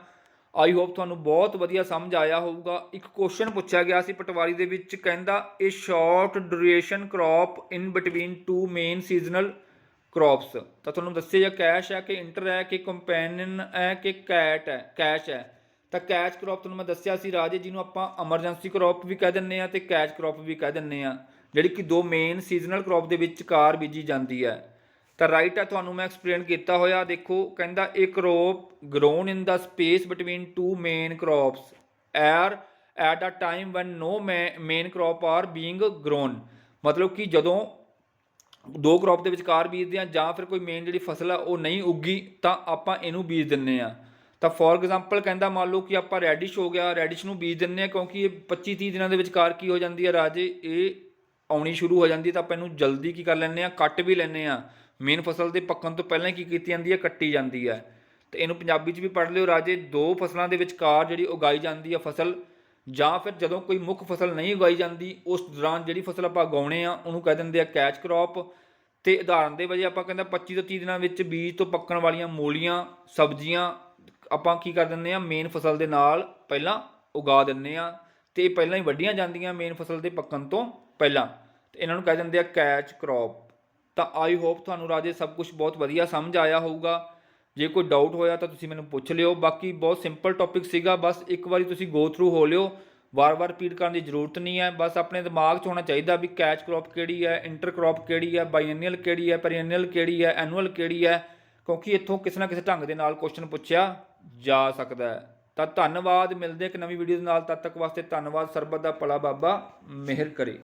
ਆਈ ਹੋਪ ਤੁਹਾਨੂੰ ਬਹੁਤ ਵਧੀਆ ਸਮਝ ਆਇਆ ਹੋਊਗਾ। ਇੱਕ ਕੁਐਸਚਨ ਪੁੱਛਿਆ ਗਿਆ ਸੀ ਪਟਵਾਰੀ ਦੇ ਵਿੱਚ, ਕਹਿੰਦਾ ਇਹ short duration crop in between two main seasonal crops. ਤਾਂ ਤੁਹਾਨੂੰ ਦੱਸਿਆ ਜਾਂ ਕੈਸ਼ ਹੈ ਕਿ ਇੰਟਰ ਹੈ ਕਿ ਕੰਪੈਨੀਅਨ ਹੈ ਕਿ ਕੈਸ਼ ਹੈ। ਤਾਂ ਕੈਚ ਕ੍ਰੌਪ ਤੁਹਾਨੂੰ ਮੈਂ ਦੱਸਿਆ ਸੀ ਰਾਜੇ, ਜਿਹਨੂੰ ਆਪਾਂ ਐਮਰਜੈਂਸੀ ਕ੍ਰੌਪ ਵੀ ਕਹਿ ਦਿੰਦੇ ਆ ਤੇ ਕੈਚ ਕ੍ਰੌਪ ਵੀ ਕਹਿ ਦਿੰਦੇ ਆ, ਜਿਹੜੀ ਕਿ ਦੋ ਮੇਨ ਸੀਜ਼ਨਲ ਕ੍ਰੌਪ ਦੇ ਵਿਚਕਾਰ ਬੀਜੀ ਜਾਂਦੀ ਹੈ। ਤਾਂ ਰਾਈਟ ਹੈ, ਤੁਹਾਨੂੰ ਮੈਂ ਐਕਸਪਲੇਨ ਕੀਤਾ ਹੋਇਆ। ਦੇਖੋ ਕਹਿੰਦਾ ਇਹ crop grown in the space between two main crops are at a time when no main crop are being grown. ਮਤਲਬ ਕਿ ਜਦੋਂ ਦੋ ਕ੍ਰੌਪ ਦੇ ਵਿਚਕਾਰ ਬੀਜਦੇ ਆ ਜਾਂ ਫਿਰ ਕੋਈ ਮੇਨ ਜਿਹੜੀ ਫਸਲ ਆ ਉਹ ਨਹੀਂ ਉੱਗੀ, ਤਾਂ ਆਪਾਂ ਇਹਨੂੰ ਬੀਜ ਦਿੰਦੇ ਆ। ਤਾਂ ਫੋਰ ਐਗਜ਼ਾਮਪਲ ਕਹਿੰਦਾ ਮੰਨ ਲਓ ਕਿ ਆਪਾਂ ਰੈਡਿਸ਼ ਹੋ ਗਿਆ, ਰੈਡਿਸ਼ ਨੂੰ ਬੀਜ ਦਿੰਦੇ ਆ, ਕਿਉਂਕਿ ਇਹ 25-30 ਦਿਨਾਂ ਦੇ ਵਿਚਕਾਰ ਕੀ ਹੋ ਜਾਂਦੀ ਹੈ ਰਾਜੇ, ਇਹ ਆਉਣੀ ਸ਼ੁਰੂ ਹੋ ਜਾਂਦੀ ਹੈ। ਤਾਂ ਆਪਾਂ ਇਹਨੂੰ ਜਲਦੀ ਕੀ ਕਰ ਲੈਂਦੇ ਆ, ਕੱਟ ਵੀ ਲੈਂਦੇ ਆ। ਮੇਨ ਫਸਲ ਦੇ ਪੱਕਣ ਤੋਂ ਪਹਿਲਾਂ ਹੀ ਕੀ ਕੀਤੀ ਜਾਂਦੀ ਹੈ, ਕੱਟੀ ਜਾਂਦੀ ਹੈ। ਤੇ ਇਹਨੂੰ ਪੰਜਾਬੀ 'ਚ ਵੀ ਪੜ੍ਹ ਲਿਓ ਰਾਜੇ, ਦੋ ਫਸਲਾਂ ਦੇ ਵਿਚਕਾਰ ਜਿਹੜੀ ਉਗਾਈ ਜਾਂਦੀ ਹੈ ਫਸਲ, ਜਾਂ ਫਿਰ ਜਦੋਂ ਕੋਈ ਮੁੱਖ ਫਸਲ ਨਹੀਂ ਉਗਾਈ ਜਾਂਦੀ ਉਸ ਦੌਰਾਨ ਜਿਹੜੀ ਫਸਲ ਆਪਾਂ ਉਗਾਉਣੇ ਆ ਉਹਨੂੰ ਕਹਿ ਦਿੰਦੇ ਆ ਕੈਚ ਕ੍ਰੌਪ। ਤੇ ਉਦਾਹਰਨ ਦੇ ਵਜੇ ਆਪਾਂ ਕਹਿੰਦਾ 25 ਤੋਂ 30 ਦਿਨਾਂ ਵਿੱਚ ਬੀਜ ਤੋਂ ਪੱਕਣ ਵਾਲੀਆਂ ਮੂਲੀਆਂ, ਸਬਜ਼ੀਆਂ ਆਪਾਂ ਕੀ ਕਰ ਦਿੰਦੇ ਆ, ਮੇਨ ਫਸਲ ਦੇ ਨਾਲ ਪਹਿਲਾਂ ਉਗਾ ਦਿੰਦੇ ਆ, ਤੇ ਇਹ ਪਹਿਲਾਂ ਹੀ ਵੱਢੀਆਂ ਜਾਂਦੀਆਂ ਮੇਨ ਫਸਲ ਦੇ ਪੱਕਣ ਤੋਂ ਪਹਿਲਾਂ। ਤੇ ਇਹਨਾਂ ਨੂੰ ਕਹਿ ਦਿੰਦੇ ਆ ਕੈਚ ਕ੍ਰੌਪ। ਤਾਂ ਆਈ ਹੋਪ ਤੁਹਾਨੂੰ ਰਾਜੇ ਸਭ ਕੁਝ ਬਹੁਤ ਵਧੀਆ ਸਮਝ ਆਇਆ ਹੋਊਗਾ। ਜੇ ਕੋਈ ਡਾਊਟ ਹੋਇਆ ਤਾਂ ਤੁਸੀਂ ਮੈਨੂੰ ਪੁੱਛ ਲਿਓ। ਬਾਕੀ ਬਹੁਤ ਸਿੰਪਲ ਟੌਪਿਕ ਸੀਗਾ, ਬਸ ਇੱਕ ਵਾਰੀ ਤੁਸੀਂ ਗੋ ਥਰੂ ਹੋ ਲਿਓ, ਵਾਰ-ਵਾਰ ਰਿਪੀਟ ਕਰਨ ਦੀ ਜ਼ਰੂਰਤ ਨਹੀਂ ਹੈ। ਬਸ ਆਪਣੇ ਦਿਮਾਗ 'ਚ ਹੋਣਾ ਚਾਹੀਦਾ ਵੀ ਕੈਚ ਕ੍ਰੌਪ ਕਿਹੜੀ ਹੈ, ਇੰਟਰ ਕ੍ਰੌਪ ਕਿਹੜੀ ਹੈ, ਬਾਈਐਨੀਅਲ ਕਿਹੜੀ ਹੈ, ਪੈਰੀਐਨੀਅਲ ਕਿਹੜੀ ਹੈ, ਐਨੂਅਲ ਕਿਹੜੀ ਹੈ, ਕਿਉਂਕਿ ਇੱਥੋਂ ਕਿਸੇ ਨਾ ਕਿਸੇ ਢੰਗ ਦੇ ਨਾਲ ਕੁਐਸਚਨ ਪੁੱਛਿਆ ਜਾ ਸਕਦਾ ਹੈ। ਤਾਂ ਧੰਨਵਾਦ, ਮਿਲਦੇ ਇੱਕ ਨਵੀਂ ਵੀਡੀਓ ਦੇ ਨਾਲ। ਤਦ ਤੱਕ ਵਾਸਤੇ ਧੰਨਵਾਦ। ਸਰਬਤ ਦਾ ਭਲਾ ਬਾਬਾ ਮਿਹਰ ਕਰੇ।